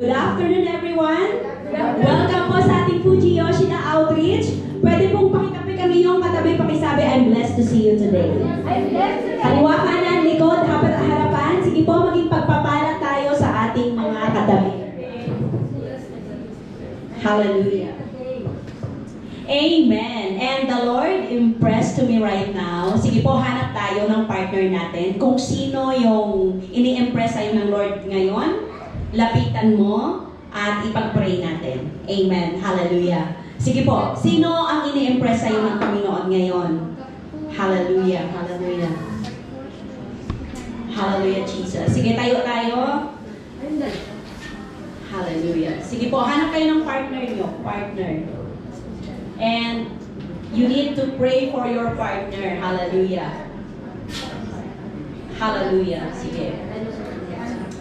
Good afternoon, everyone. Welcome po sa ating Fuji Yoshida Outreach. Pwede pong pakikape kami yung katabi pakisabi, I'm blessed to see you today. Kaliwa kanan, likod, harapan. Sige po, maging pagpapala tayo sa ating mga katabi. Hallelujah. Amen. And the Lord impressed to me right now. Sige po, hanap tayo ng partner natin. Kung sino yung ini-impress sa'yo ng Lord ngayon, lapitan mo at ipag-pray natin. Amen. Hallelujah. Sige po, sino ang ini-impress sa'yo ng Panginoon ngayon? Hallelujah. Hallelujah. Hallelujah, Jesus. Sige, tayo. Hallelujah. Sige po, hanap kayo ng partner nyo. Partner. And you need to pray for your partner. Hallelujah. Hallelujah. Sige.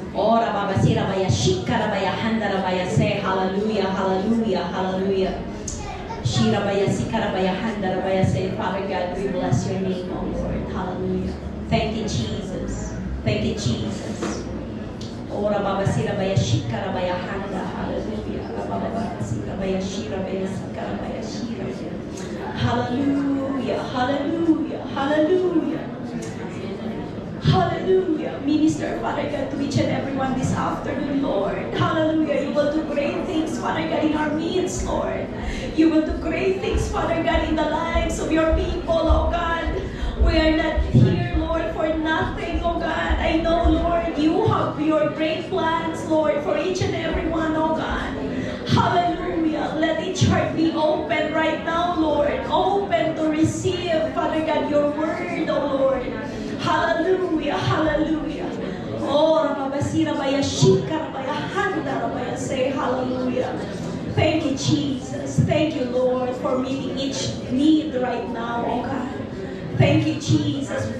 Ora babasira baya shikara baya handara baya say hallelujah, hallelujah, hallelujah. Shira baya sikara baya handara baya say, Father God, we bless your name, oh Lord. Hallelujah. Thank you, Jesus. Thank you, Jesus. Ora babasira baya shikara baya handa, hallelujah. Babasira baya shira baya sikara baya shira. Hallelujah, hallelujah, hallelujah. Hallelujah. Minister, Father God, to each and everyone this afternoon, Lord. Hallelujah. You will do great things, Father God, in our midst, Lord. You will do great things, Father God, in the lives of your people, oh God. We are not here, Lord, for nothing, oh God. I know, Lord, you have your great plans, Lord, for each and everyone, oh God. Hallelujah. Let each heart be open right now, Lord. Open to receive, Father God, your word, oh Lord. Hallelujah, hallelujah. Oh, Ramabasira Baya Shikara Baya Handa Baya say hallelujah. Thank you, Jesus. Thank you, Lord, for meeting each need right now, oh God. Thank you, Jesus,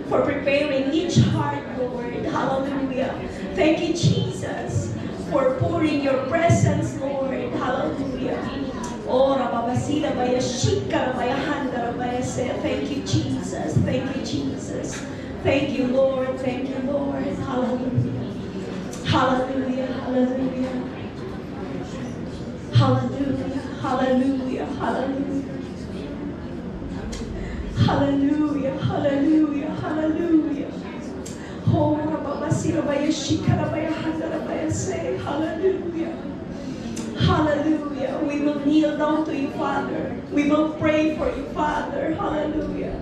for preparing each heart, Lord. Hallelujah. Thank you, Jesus, for pouring your presence, Lord. Hallelujah. Oh, Ramabasira Baya Shikara Baya Handa Baya say, thank you, Jesus. Thank you, Jesus. Thank you, Lord. Thank you, Lord. Hallelujah. Hallelujah. Hallelujah. Hallelujah. Hallelujah. Hallelujah. Hallelujah. Hallelujah. Hallelujah. Oh, Rababasira Baya Shikara Baya Handara Baya say, hallelujah. Hallelujah. We will kneel down to you, Father. We will pray for you, Father. Hallelujah.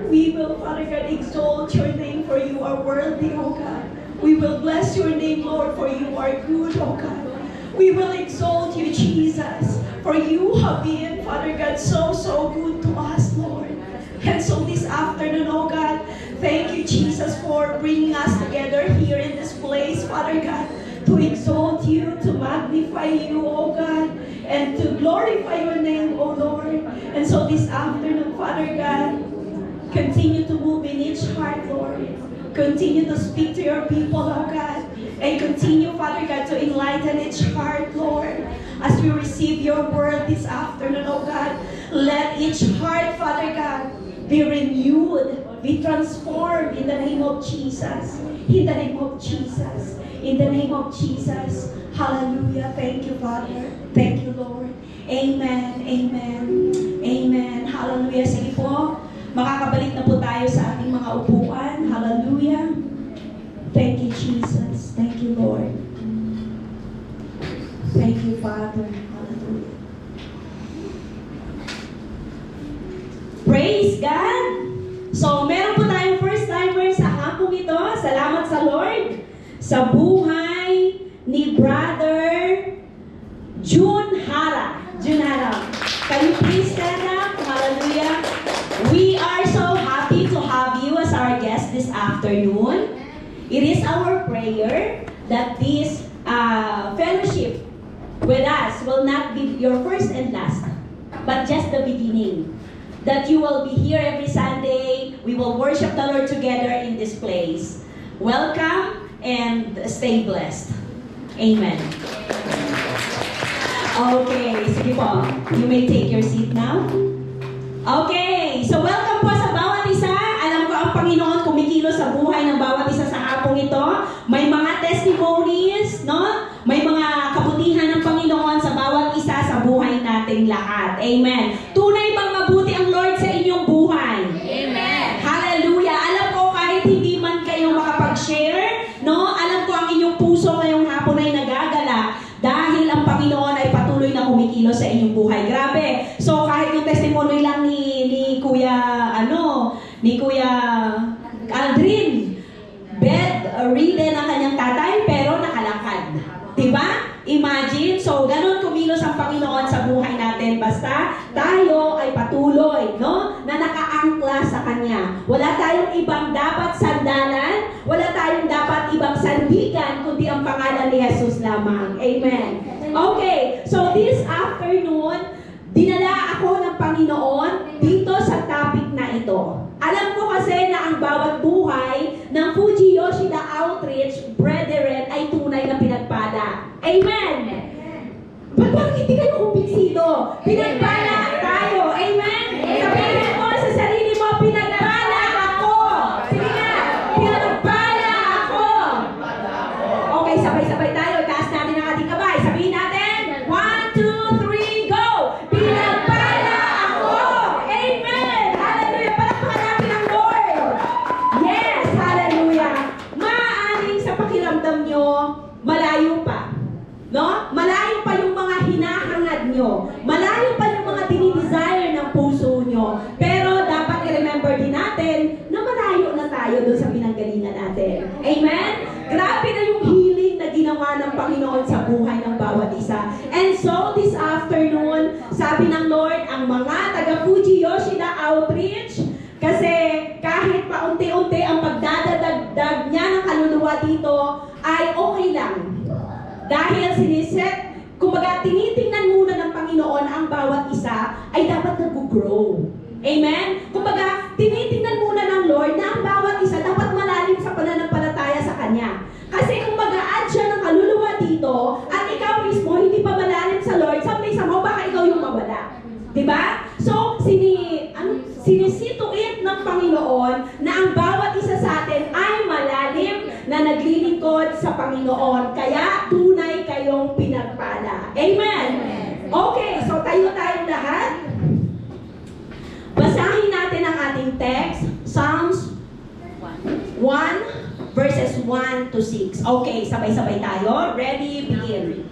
We will, Father God, exalt your name, for you are worthy, oh God. We will bless your name, Lord, for you are good, oh God. We will exalt you, Jesus, for you have been, Father God, so good to us, Lord. And so this afternoon, oh God, thank you, Jesus, for bringing us together here in this place, Father God, to exalt you, to magnify you, oh God, and to glorify your name, oh Lord. And so this afternoon, Father God, continue to move in each heart, Lord. Continue to speak to your people, oh God. And continue, Father God, to enlighten each heart, Lord. As we receive your word this afternoon, oh God, let each heart, Father God, be renewed, be transformed in the name of Jesus. In the name of Jesus. In the name of Jesus. Hallelujah. Thank you, Father. Thank you, Lord. Amen. Amen. Amen. Hallelujah. Sige po. Makakabalik na po tayo sa ating mga upuan. Hallelujah. Thank you, Jesus. Thank you, Lord. Thank you, Father. Hallelujah. Praise God! So, meron po tayong first timer sa hapong ito. Salamat sa Lord sa buhay ni Brother June Hara. June Hara. Can you please stand up? Hallelujah. We are so happy to have you as our guest this afternoon. It is our prayer that this fellowship with us will not be your first and last, but just the beginning. That you will be here every Sunday. We will worship the Lord together in this place. Welcome and stay blessed. Amen. Okay, sige po. You may take your seat now. Okay, so welcome po sa bawat isa. Alam ko ang Panginoon kumikilos sa buhay ng bawat isa sa hapong ito. May mga testimonies, no? May mga nating lahat. Amen. Tunay bang mabuti ang Lord sa inyong buhay? Amen. Hallelujah. Alam ko kahit hindi man kayo makapag-share, no? Alam ko ang inyong puso ngayong hapon ay nagagala dahil ang Panginoon ay patuloy na kumikilos sa inyong buhay. Grabe. So kahit yung testimony lang ni Kuya Aldrin, bedridden ang kanyang tatay pero nakalakad. Diba? Imagine, so ganun kumilos ang Panginoon sa buhay natin basta tayo ay patuloy, no? Na nakaangkla sa Kanya. Wala tayong ibang dapat sandalan, wala tayong dapat ibang sandigan, kundi ang pangalan ni Jesus lamang. Amen. Okay, so this afternoon, dinala ako ng Panginoon dito sa topic na ito. Alam ko kasi na ang bawat buhay ng Fuji Yoshida Outreach Brethren ay tunay na pinagpala. Amen! Ba't parang hindi kayo kumbinsido? Pinagpala tayo. Amen? Sabihin mo sa sarili mo, pinagpala ako. Sige nga, pinagpala ako. Okay, sabay-sabay tayo. Taas natin ang ating kamay. Sabihin natin, 1, 2, 3, go! Pinagpala ako. Amen! Hallelujah! Palakpakan natin ang Lord. Yes! Hallelujah! Maaaring sa pakiramdam nyo, malayo pa. No? Malayo pa yung mga hinahangad nyo. Malayo pa yung mga dinidesire ng puso nyo. Pero dapat i-remember din natin na malayo na tayo doon sa pinanggalingan natin. Amen? Grabe na yung healing na ginawa ng Panginoon sa buhay ng bawat isa. And so, this afternoon, sabi ng Lord, ang mga taga-Fuji Yoshida Outreach, kasi kahit paunti-unti ang pagdadagdag niya ng kaluluwa dito, ay okay lang. Dahil siniset, kumbaga tinitingnan muna ng Panginoon ang bawat isa ay dapat nag-grow. Amen? Kumbaga, tinitingnan muna ng Lord na ang bawat isa dapat malalim sa pananampalataya sa Kanya. Kasi kung mag-a-add siya ng kaluluwa dito at ikaw mismo hindi pa malalim sa Lord, someday baka ikaw yung mawala. Diba? So, sinisituit ng Panginoon na ang bawat isa sa atin ay malalim na naglilingkod sa Panginoon. Kaya tunay kayong pinagpala. Amen? Okay, so tayong lahat. Basahin natin ang ating text. Psalms 1, verses 1 to 6. Okay, sabay-sabay tayo. Ready, begin.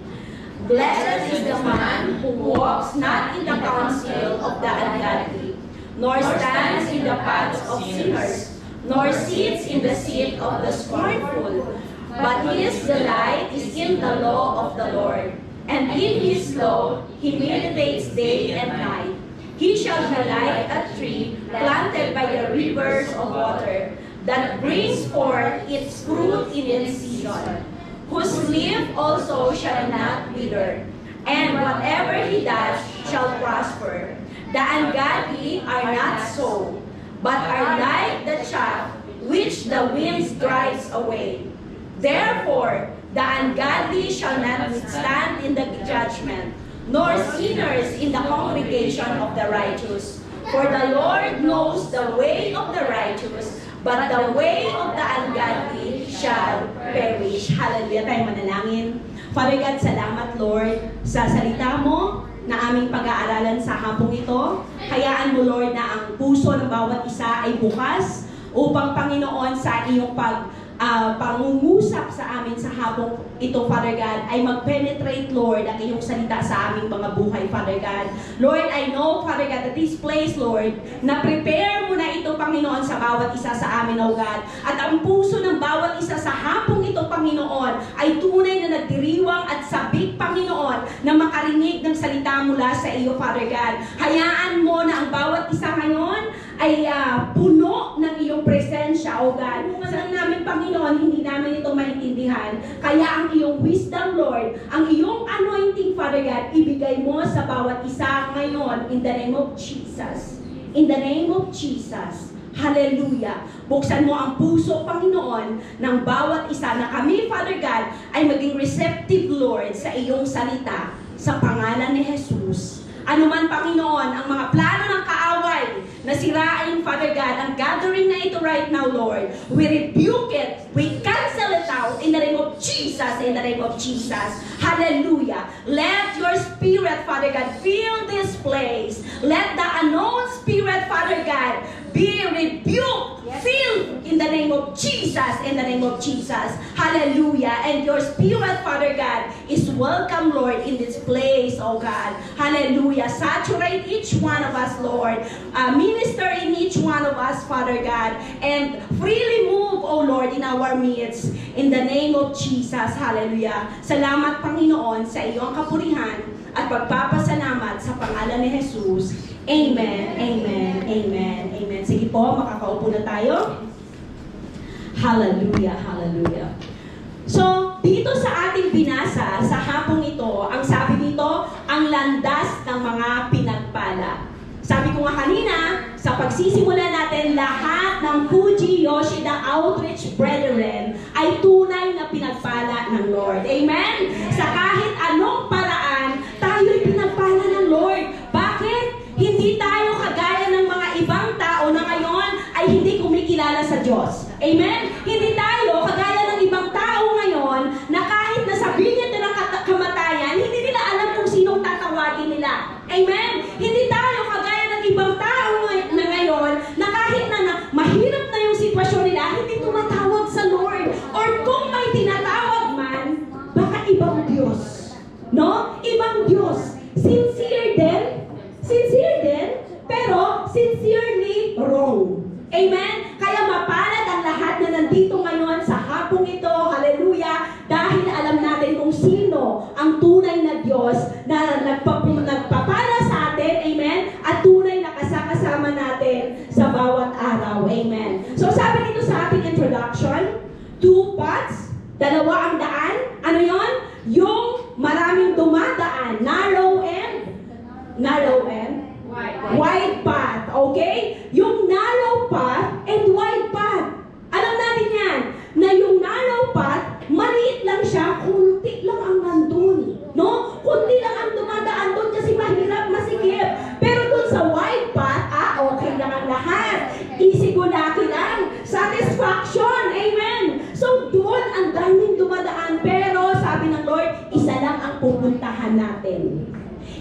Blessed is the man who walks not in the counsel of the ungodly, nor stands in the paths of sinners, nor sits in the seat of the scornful. But his delight is in the law of the Lord, and in his law he meditates day and night. He shall be like a tree planted by the rivers of water, that brings forth its fruit in its season, whose leaf also shall not wither, and whatever he does shall prosper. The ungodly are not so, but are like the chaff which the wind drives away. Therefore, the ungodly shall not withstand in the judgment, nor sinners in the congregation of the righteous. For the Lord knows the way of the righteous, but the way of the ungodly shall perish. Hallelujah. Tayo manalangin. Father God, salamat Lord sa salita mo na aming pag-aaralan sa hapong ito. Hayaan mo Lord na ang puso ng bawat isa ay bukas upang Panginoon sa iyong pangungusap sa amin sa hapong ito, Father God, ay mag-penetrate, Lord, ang iyong salita sa aming mga buhay, Father God. Lord, I know, Father God, that this place, Lord, na-prepare mo na ito, Panginoon, sa bawat isa sa amin, O God. At ang puso ng bawat isa sa hapong ito, Panginoon, ay tunay na nagdiriwang at sabik, Panginoon, na makarinig ng salita mula sa iyo, Father God. Hayaan mo na ang bawat isa ngayon ay puno ng iyong presensya, O God. Sa namin, Panginoon, hindi namin ito maintindihan. Kaya ang iyong wisdom, Lord, ang iyong anointing, Father God, ibigay mo sa bawat isa ngayon in the name of Jesus. In the name of Jesus. Hallelujah. Buksan mo ang puso, Panginoon, ng bawat isa na kami, Father God, ay maging receptive, Lord, sa iyong salita sa pangalan ni Jesus. Ano man, Panginoon, ang mga plano ng kaaway na sirain, Father God, ang gathering na ito right now, Lord, we rebuke it, we cancel it out in the name of Jesus, in the name of Jesus. Hallelujah. Let your spirit, Father God, fill this place. Let the unknown spirit, Father God, be rebuked, filled in the name of Jesus, in the name of Jesus. Hallelujah. And your spirit, Father God, is welcome, Lord, in this place, oh God. Hallelujah. Saturate each one of us, Lord. Minister in each one of us, Father God. And freely move, oh Lord, in our midst. In the name of Jesus. Hallelujah. Salamat, Panginoon, sa iyong kapurihan at pagpapasalamat sa pangalan ni Jesus. Amen, amen, amen, amen. Sige po, makakaupo na tayo. Hallelujah, hallelujah. So, dito sa ating binasa, sa hapong ito, ang sabi dito, ang landas ng mga pinagpala. Sabi ko nga kanina, sa pagsisimula natin, lahat ng Fuji Yoshida Outreach Brethren ay tunay na pinagpala ng Lord. Amen? Sa kahit anong paraan, tayo'y pinagpala ng Lord. Bakit? Hindi tayo kagaya ng mga ibang tao na ngayon ay hindi kumikilala sa Diyos. Amen? Hindi tayo kagaya ng ibang tao ngayon na kahit nasabihin nila ng kamatayan, hindi nila alam kung sinong tatawagin nila. Amen? Hindi tayo kagaya ng ibang tao na ngayon na kahit na mahirap na yung sitwasyon nila, hindi tumatawag sa Lord. Or kung may tinatawag man, baka ibang Diyos. No? Ibang Diyos. Sincere din, pero sincerely wrong. Amen? Kaya mapalad ang lahat na nandito ngayon sa hapong ito, hallelujah, dahil alam natin kung sino ang tunay na Diyos na nagpapala sa atin, amen, at tunay na kasama natin sa bawat araw, amen. So sabi dito sa ating introduction, 2 paths, dalawa ang daan, ano yon? Yung maraming dumadaan, narrow and wide path, okay? Yung narrow path and wide path. Alam natin yan, na yung narrow path, maliit lang siya, kunti lang ang nandun. No? Kunti lang ang dumadaan doon kasi mahirap, masikip. Pero doon sa wide path, okay lang ang lahat. Easy-go-lucky lang. Satisfaction. Amen. So doon, ang daming dumadaan. Pero sabi ng Lord, isa lang ang pupuntahan natin.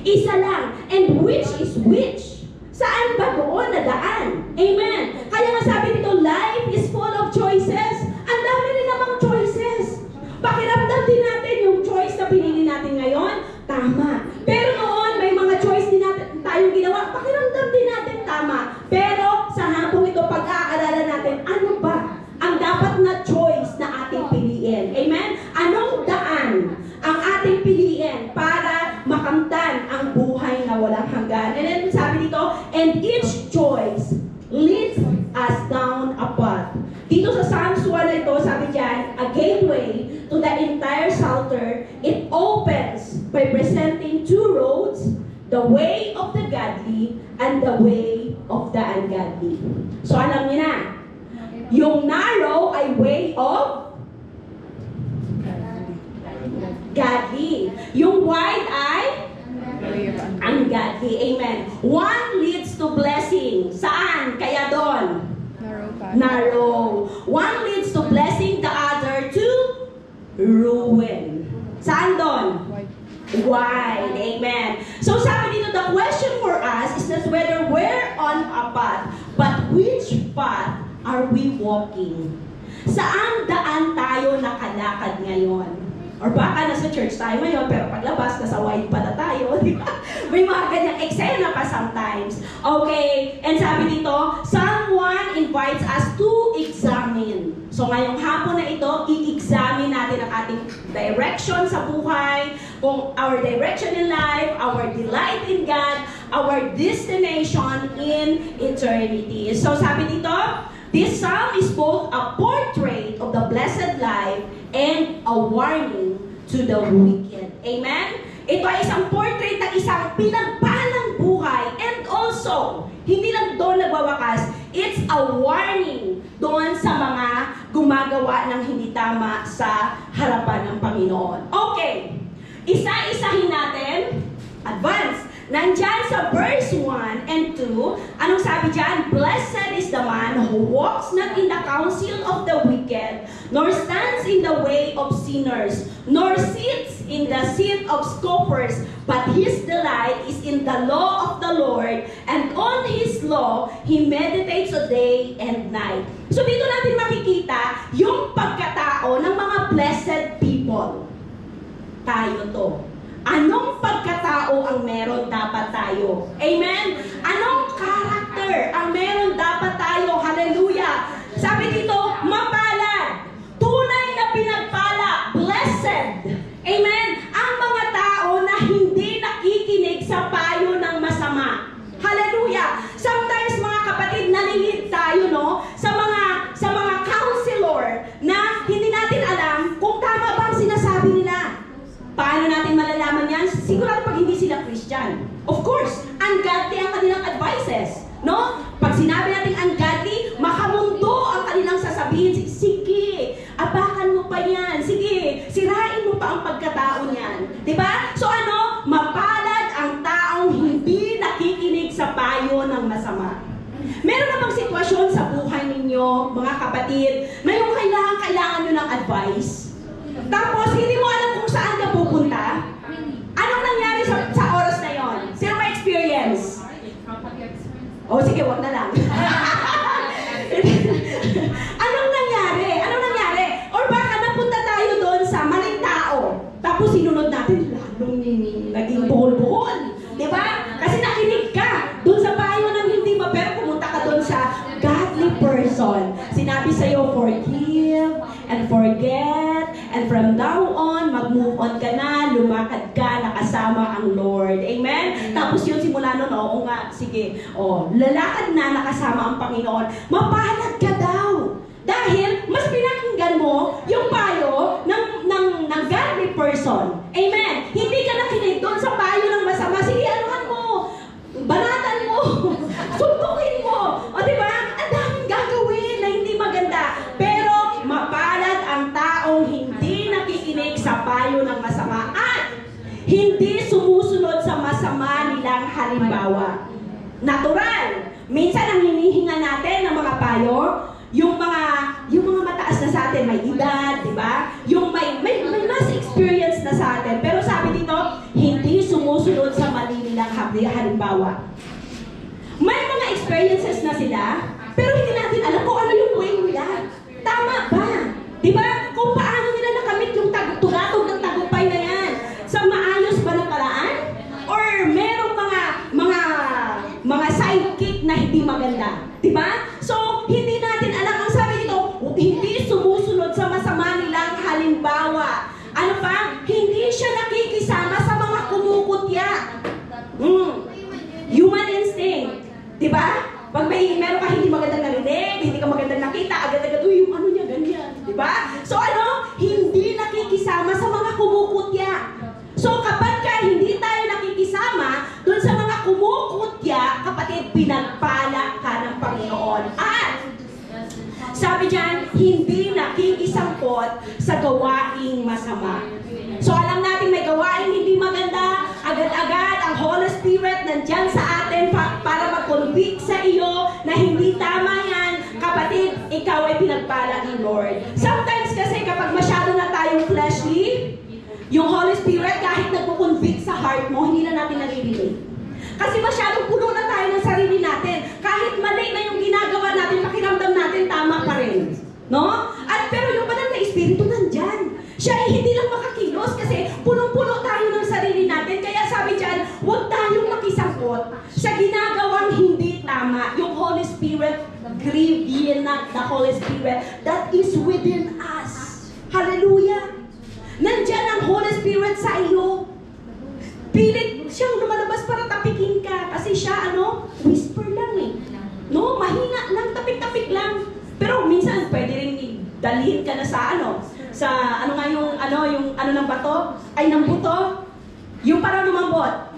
Isa lang. And which is which? Saan ba doon na daan? Amen. Kaya nga sabi dito, life is full of choices. Ang dami rin namang choices. Pakiramdam din natin yung choice na pinili natin ngayon, tama. Pero noon, may mga choice din natin tayong ginawa. Pakiramdam din natin tama. Pero sa hapong ito, pag-aaralan natin, ano ba ang dapat na choice na ating piliin? Amen? Anong daan ang ating piliin para makamtan ang buhay na walang hanggan? And then sabi dito, and each choice leads us down a path. Dito sa Psalms 1 na ito, sabi dyan, a gateway to the entire Psalter, it opens by presenting 2 roads, the way of the godly and the way of the ungodly. So alam niyo na, yung narrow ay way of godly. Yung wide ay ungodly. Amen. One leads to blessing. Saan? Kaya doon? Narrow. One leads to blessing, the other to ruin. Saan doon? Wide. Amen. So sabi dito, the question for us is not whether we're on a path, but which path are we walking? Saan daan tayo nakalakad ngayon? Or baka nasa church tayo ngayon, pero paglabas, nasa wide pa na tayo. Di ba? May mga ganyang eksena pa sometimes. Okay, and sabi dito, someone invites us to examine. So ngayong hapon na ito, i-examine natin ang ating direction sa buhay, kung our direction in life, our delight in God, our destination in eternity. So sabi dito, this psalm is both a portrait of the blessed life and a warning to the wicked. Amen? Ito ay isang portrait ng isang pinagpalang buhay. And also, hindi lang doon nagwawakas, it's a warning doon sa mga gumagawa ng hindi tama sa harapan ng Panginoon. Okay, isa-isahin natin, advance, nandyan sa verse 1 and 2, anong sabi dyan? Blessed is the man who walks not in the counsel of the wicked, nor stands in the way of sinners, nor sits in the seat of scoffers, but his delight is in the law of the Lord, and on his law he meditates day and night. So dito natin makikita yung pagkatao ng mga blessed people. Tayo to. Anong pagkatao ang meron dapat tayo? Amen? Anong character ang meron dapat tayo? Hallelujah! Sabi dito, mapalad. Tunay na pinagpala. Blessed. Amen? Ang mga tao na hindi nakikinig sa payo ng masama. Hallelujah! Sometimes mga kapatid, nalilid tayo, no? Sa mga counselor na hindi natin alam kung tama ba ang sinasabi nila. Paano natin malalaman yan? Sigurado pag hindi sila Christian. Of course, ungodly ang kanilang advices. No? Pag sinabi natin ungodly, makamundo ang kanilang sasabihin. Sige, abakan mo pa yan. Sige, sirain mo pa ang pagkatao niyan. Diba? So ano? Mapalad ang taong hindi nakikinig sa payo ng masama. Meron na bang sitwasyon sa buhay ninyo, mga kapatid, na yung kailangan nyo ng advice? Tapos, hindi mo alam kung saan ka pupunta? Anong nangyari sa oras na yon? Sino may experience? O, sige, wag na lang. Anong nangyari? Or baka napunta tayo doon sa maling tao. Tapos, sinunod natin, lalong naging buhol-buhol. Diba? Kasi nakinig ka doon sa payo ng hindi ba, pero pumunta ka doon sa godly person. Sinabi sa'yo, forgive and forget, and from now on, mag-move on ka na, lumakad ka, nakasama ang Lord. Amen? Tapos yun, simula nun, oo nga, sige, lalakad na, nakasama ang Panginoon. Mapalad ka daw. Dahil, mas pinakinggan mo yung payo ng godly person. Amen? Hindi ka nakinig doon sa payo ng masama. Sige, anuhan mo, banatan mo, suntukin mo. O diba? Ang daming gagawin na hindi maganda. Pero, mapalad ang taong hindi nakikinig sa payo ng masama at hindi sumusunod sa masama nilang halimbawa. Natural. Minsan ang hinihinga natin ng mga payo, yung mga mataas na sa atin, may edad, di ba? Yung may mas experience na sa atin. Pero sabi dito, hindi sumusunod sa mali nilang halimbawa. May mga experiences na sila, pero hindi natin alam kung ano yung way nila. Tama ba? Di ba? Kung paano nila nakamit yung tugatog ng tagumpay na yan. Sa maayos ba na paraan? Or merong mga sidekick na hindi maganda. Di ba? So, hindi natin alam. Ang sabi dito, hindi sumusunod sa masama nilang halimbawa. Ano pa? Hindi siya nakikisama sa mga kumukutya. Human instinct. Di ba? Pag meron ka hindi magandang narinig, hindi ka magandang nakita, agad-agad, yung ano niya, ganyan. Di ba? So ano? Hindi nakikisama sa mga kumukutya. So kapag hindi tayo nakikisama doon sa mga kumukutya, kapatid, pinagpala ka ng Panginoon. At sabi dyan, hindi nakikisangkot sa gawaing masama. So alam natin may gawaing hindi maganda, agad-agad ang Holy Spirit nandyan sa atin para mag-convict sa iyo na hindi tama yan. Kapatid, ikaw ay pinagpala ng Lord. Sometimes kasi kapag masyado na tayong fleshly, yung Holy Spirit kahit nagpo-convict sa heart mo, hindi na natin naririnig. Kasi masyadong puno na tayo ng sarili natin. Kahit mali na yung ginagawa natin, pakiramdam natin, tama pa rin. No? At pero yung banal na Espiritu nandyan. Siya ay hindi lang makakilos kasi punong-puno tayo ng sarili natin. Kaya sabi dyan, huwag tayong makisangkot sa ginagawang hindi tama. Yung Holy Spirit, grieve ye not the Holy Spirit that is within us. Hallelujah! Nandyan ang Holy Spirit sa iyo. Pilit siyang lumalabas para tapikin ka. Kasi siya, whisper lang eh. No, mahina lang, tapik-tapik lang. Pero minsan, pwede rin dalhin ka na sa yung ng bato? Ay, ng buto? Yung parang lumambot.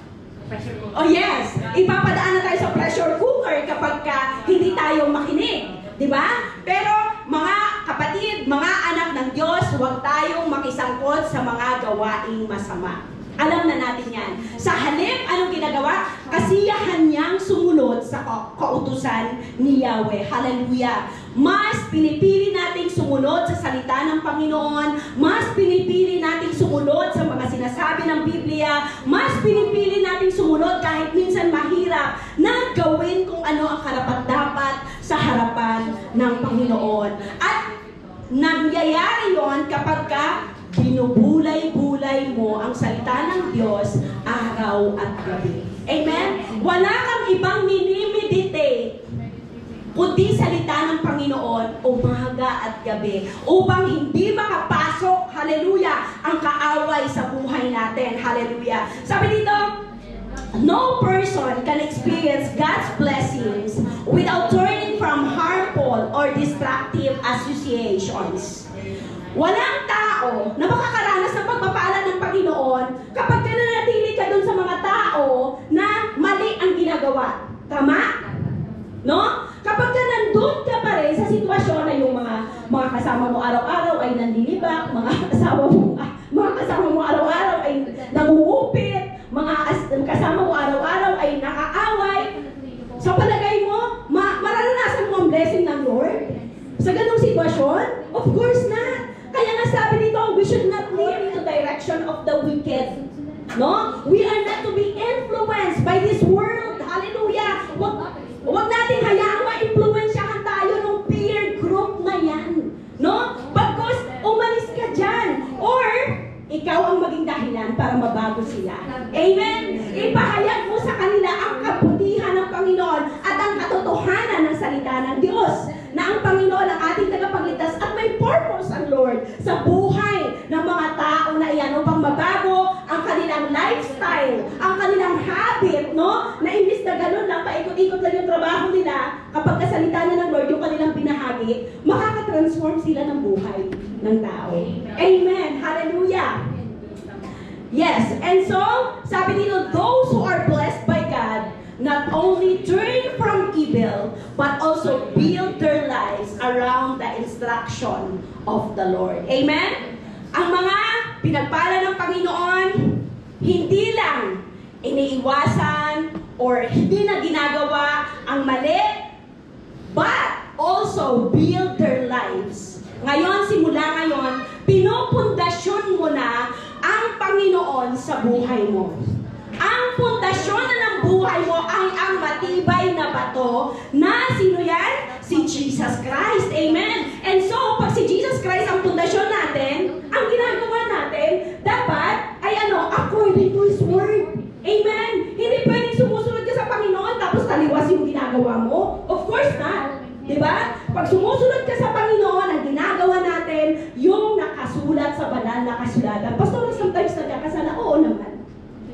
Oh yes! Ipapadaan na tayo sa pressure cooker kapag hindi tayo makinig. Diba? Pero, mga kapatid, mga anak ng Diyos, huwag tayong makisangkot sa mga gawaing masama. Alam na natin yan. Sa halip, anong ginagawa? Kasiyahan niyang sumunod sa kautusan ni Yahweh. Hallelujah. Mas pinipili nating sumunod sa salita ng Panginoon. Mas pinipili nating sumunod sa mga sinasabi ng Biblia. Mas pinipili nating sumunod kahit minsan mahirap na gawin kung ano ang karapat-dapat sa harapan ng Panginoon. At nangyayari yon kapag ka binubulay-bulay mo ang salita ng Diyos araw at gabi. Amen? Wala kang ibang minimeditate kundi salita ng Panginoon umaga at gabi upang hindi makapasok, hallelujah, ang kaaway sa buhay natin. Hallelujah. Sabi dito, no person can experience God's blessings without turning from harmful or destructive associations. Walang tao na makakaranas ng pagpapala ng Panginoon kapag nananatili ka dun sa mga tao na mali ang ginagawa. Tama? No? Kapag ka nandun ka pa rin sa sitwasyon na yung mga kasama mo araw-araw ay nandilibak, mga kasama mo araw-araw ay nangungupit, mga kasama mo araw-araw ay nakaaway, sa palagay mo, mararanasan mo ang blessing ng Lord? Sa ganung sitwasyon? Of course not. Kaya nga sabi dito, we should not live in the direction of the wicked. No? We are not to be influenced by this world. Hallelujah! Huwag natin hayaang ma-influensyahan tayo ng peer group na yan. No? Pagkos umalis ka dyan. Or, ikaw ang maging dahilan para mabago sila. Amen? Ipahayag mo sa kanila ang kabutihan ng Panginoon at ang katotohanan ng salita ng Diyos na ang Panginoon ang ating tagapagligtas at may purpose ang Lord sa buhay ng mga tao na iyan upang mabago ang kanilang lifestyle, ang kanilang habit, no? Na imbis na ganun lang, paikot-ikot lang yung trabaho nila, kapag kasalita na ng Lord yung kanilang binahagi, makakatransform sila ng buhay ng tao. Amen. Hallelujah. Yes, and so, sabi dito, those who are blessed by God not only turn from evil, but also build their lives around the instruction of the Lord. Amen? Ang mga pinagpala ng Panginoon, hindi lang iniiwasan or hindi na ginagawa ang mali, but also build their lives. Ngayon, simula ngayon, pinupundasyon mo na ang Panginoon sa buhay mo. Ang pundasyon na ng buhay mo ay ang matibay na bato na sino yan? Si Jesus Christ. Amen? And so, pag si Jesus Christ ang pundasyon natin, ang ginagawa natin, dapat ay according to His Word. Amen? Hindi pwedeng sumusunod ka sa Panginoon tapos taliwas yung ginagawa mo. Of course not. Diba? Pag sumusunod ka sa Panginoon, ang ginagawa natin, yung nakasulat sa banal na kasulatan. Pastor, sometimes nagkakasala. Oo naman.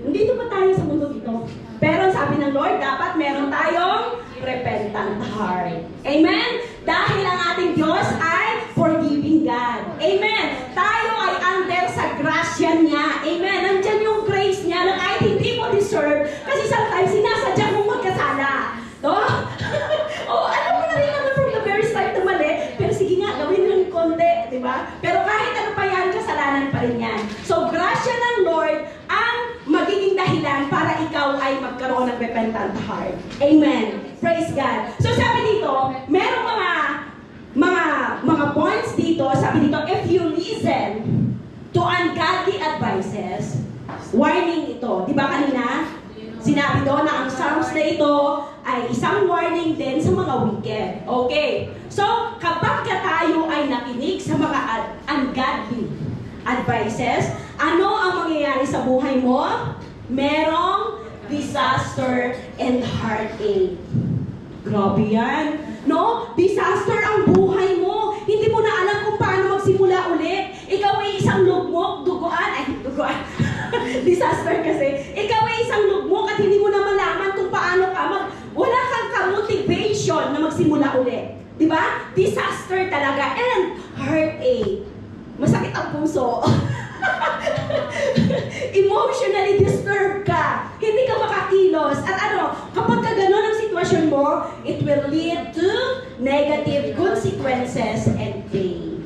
Nandito pa tayo sa mundo ito. Pero sabi ng Lord, dapat meron tayong repentant heart. Amen? Dahil ang ating Diyos ay forgiving God. Amen? Tayo ay under sa grasya niya. Amen? Nandyan yung grace niya na kahit hindi mo deserve. Kasi sometimes sinasadya mong magkasala. No? Alam mo na rin naman from the very start na mali. Pero sige nga, gawin lang konti. Diba? Pero kahit ano pa yan, kasalanan pa rin yan. So, grasya ng Lord ang magiging dahilan para ikaw ay magkaroon ng repentant heart. Amen. Praise God. So sabi dito, merong mga points dito. Sabi dito, if you listen to ungodly advices, warning ito. Di ba kanina? Sinabi doon na ang Psalms na ito ay isang warning din sa mga wicked. Okay. So, kapag tayo ay nakinig sa mga ungodly advices, ano ang mangyayari sa buhay mo? Merong disaster and heartache. Grabe yan. No? Disaster ang buhay mo. Hindi mo na alam kung paano magsimula ulit. Ikaw ay isang lugmok, duguan. Disaster kasi. Ikaw ay isang lugmok at hindi mo na malaman kung paano ka wala kang ka-motivation na magsimula ulit. Diba? Disaster talaga. And heartache. Masakit ang puso. Emotionally disturbed ka. Hindi ka makakilos. At kapag ka gano'n ang sitwasyon mo, it will lead to negative consequences and pain.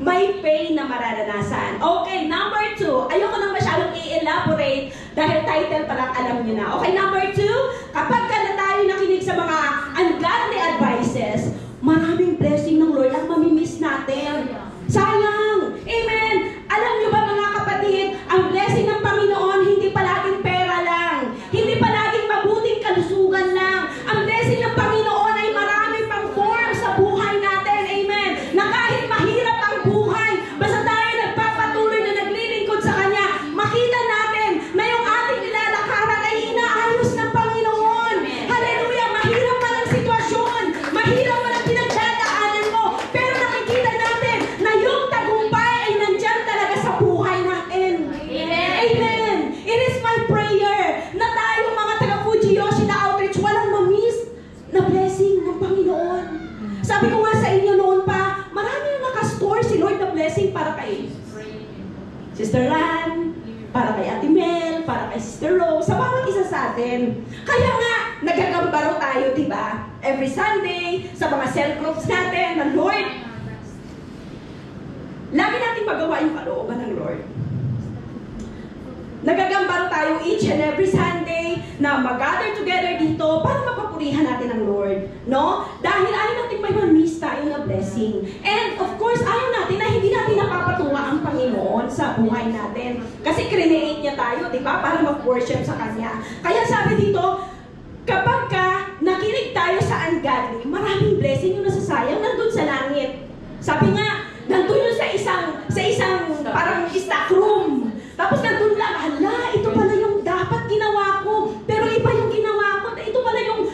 may pain na mararanasan. Okay, number 2. Ayoko nang masyadong i-elaborate dahil title pa lang alam nyo na. Okay, number 2, kapag ka na tayo nakinig sa mga ungodly advices, maraming blessing ng Lord ang mamimiss natin. Sayang! Amen! Alam nyo ba mga kapatid, ang blessing ng Panginoon hindi palaging pera lang. Hindi palaging mabuting kalusugan lang. Ang blessing ng Panginoon ay marami pang form sa buhay natin. Amen! Na kahit mahirap ang buhay, basta tayo nagpapatuloy na naglilingkod sa Kanya, makita natin na yung ating nilalakaran ay inaayos ng Panginoon. Hallelujah! Mahirap man ang sitwasyon, mahirap man ang pinagdadaanan mo, pero nakikita natin na yung tagumpay ay nandyan talaga sa buhay natin. Amen. Amen! It is my prayer na tayo mga taga-Fuji Yoshida Outreach walang mamiss na blessing ng Panginoon. Sabi ko nga sa inyo noon pa, marami na nakastore si Lord na blessing para kay Sister Ran, para kay Ate Mel, para kay Sister Rose, sa bawat isa sa atin. Kaya nga, nagagambaro tayo, di ba? Every Sunday, sa mga cell groups natin, ng Lord, lagi natin magawa yung kalooban ng Lord. Nagagambaro tayo each and every Sunday na mag-gather together dito para mapapurihan natin ang Lord. No? Dahil ayaw natin may ma-miss tayo na blessing. And of course, ayaw natin na hindi natin napapatuwa ang Panginoon sa buhay natin. Kasi create niya tayo, di ba? Para mag-worship sa Kanya. Kaya sabi dito, kapag ka nakinig tayo sa ungodly, maraming blessing yung nasasayang nandun sa langit. Sabi nga, nandun yun sa isang parang stock room. Tapos nandun lang, hala, ito pala yung dapat ginawa ko. Pero iba yung ginawa ko. Ito pala yung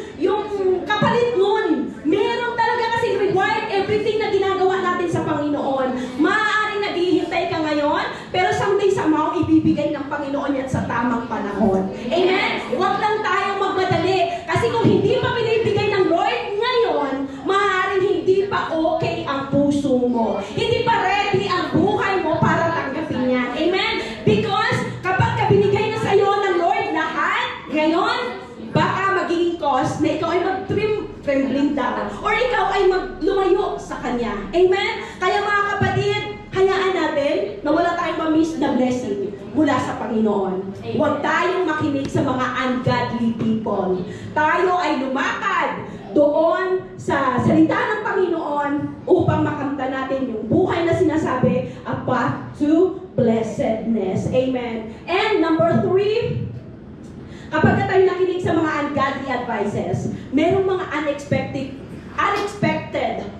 kapalit nun. Meron talaga kasi reward everything na ginagawa natin sa Panginoon. Maaaring naghihintay ka ngayon, pero someday somehow ibibigay ng Panginoon yan sa tamang panahon. Amen? Huwag lang tayong magmadali. Kasi kung hindi pa binibigay ng Lord ngayon, maaaring hindi pa okay ang puso mo. Hindi pa ready ang buhay mo para tanggapin yan. Amen? Because kapag ka binigay na sa iyo ng Lord lahat, ngayon, baka magiging cause na ikaw ay mag-trembling down or ikaw ay maglumayo sa Kanya. Amen? Kaya mga kapatid, hayaan natin na wala tayong ma-miss na blessing mula sa Panginoon. Huwag tayong makinig sa mga ungodly people. Tayo ay lumakad doon sa salita ng Panginoon upang makamta natin yung buhay na sinasabi, a path to blessedness. Amen. And number 3, kapag tayo nakinig sa mga ungodly advices, merong mga unexpected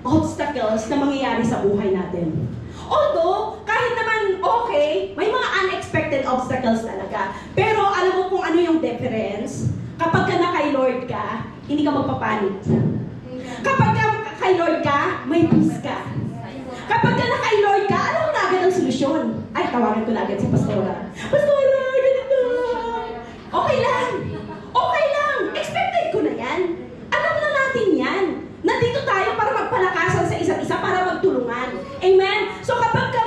obstacles na mangyayari sa buhay natin. Although, kahit naman okay, may mga unexpected obstacles talaga. Pero alam mo kung ano yung difference? Kapag ka na kay Lord ka, hindi ka magpapanik. Kapag ka kay Lord ka, may peace ka. Kapag ka na kay Lord ka, alam mo na agad ang solusyon. Ay, tawagan ko na agad si Pastora. Pastora, ganito. Okay lang. Okay lang. Expected ko na yan. Alam na natin yan. Nandito tayo para magpalakasan sa isa't isa, para magtulungan. Amen? So kapag ka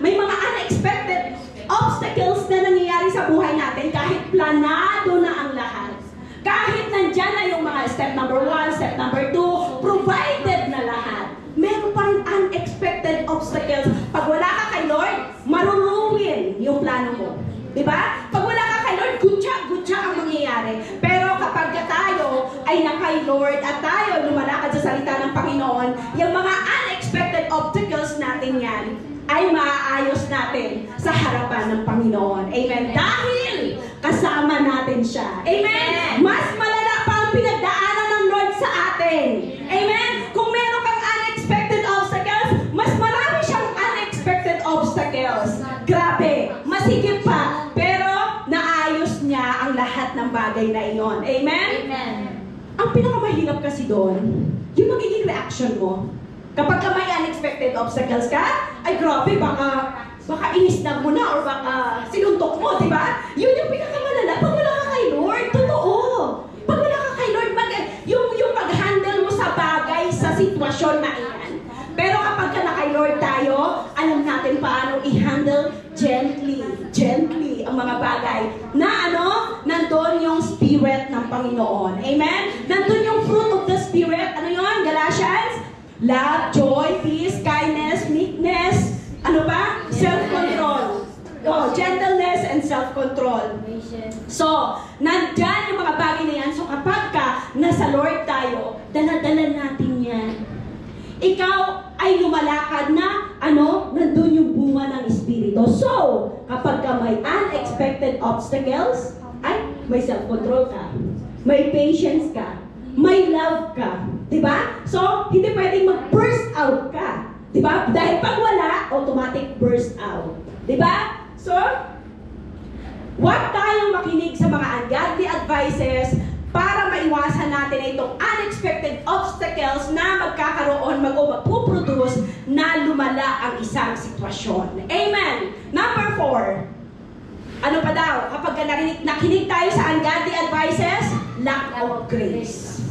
may mga unexpected obstacles na nangyayari sa buhay natin, kahit planado na ang lahat, kahit nandyan na yung mga step number 1, step number 2, provided na lahat, meron pa rin unexpected obstacles. Pag wala ka kay Lord, maruruwin yung plano mo. Diba? Pag wala ka kay Lord, gutya ang mangyayari. Pero kapag tayo ay na kay Lord at tayo lumalakad sa salita ng Panginoon, yung mga unexpected obstacles natin yan, ay maaayos natin sa harapan ng Panginoon. Amen? Dahil kasama natin siya. Amen? Mas malala pa ang pinagdaanan ng Lord sa atin. Amen? Kung meron kang unexpected obstacles, mas marami siyang unexpected obstacles. Grabe, masigit pa. Pero naayos niya ang lahat ng bagay na iyon. Amen? Amen. Ang pinakamahirap kasi doon, yung magiging reaction mo. Kapag ka may unexpected obstacles ka, ay grabe, baka inisnag mo na or baka sinuntok mo, di ba? Yun yung pinakamalala. Pag wala ka kay Lord, totoo. Pag wala ka kay Lord, yung pag-handle mo sa bagay, sa sitwasyon na iyan. Pero kapag ka na kay Lord tayo, alam natin paano i-handle gently ang mga bagay na nandun yung Spirit ng Panginoon. Amen? Nandun yung fruit of the Spirit. Ano yun? Galatians? Love, joy, peace, kindness, meekness, self-control. So, nandyan yung mga bagay na yan. So, kapag ka nasa Lord tayo, dala-dala natin yan. Ikaw ay lumalakad na, nandun yung bunga ng Espiritu. So, kapag ka may unexpected obstacles, may self-control ka. May patience ka. May love ka. Diba? So, hindi pwedeng mag-burst out ka. Diba? Dahil pag wala, automatic burst out. Diba? So, huwag tayong makinig sa mga ungodly advices para maiwasan natin itong unexpected obstacles na magpuproduce na lumala ang isang sitwasyon. Amen! Number 4. Ano pa daw? Kapag nakinig tayo sa ungodly advices, lack of grace.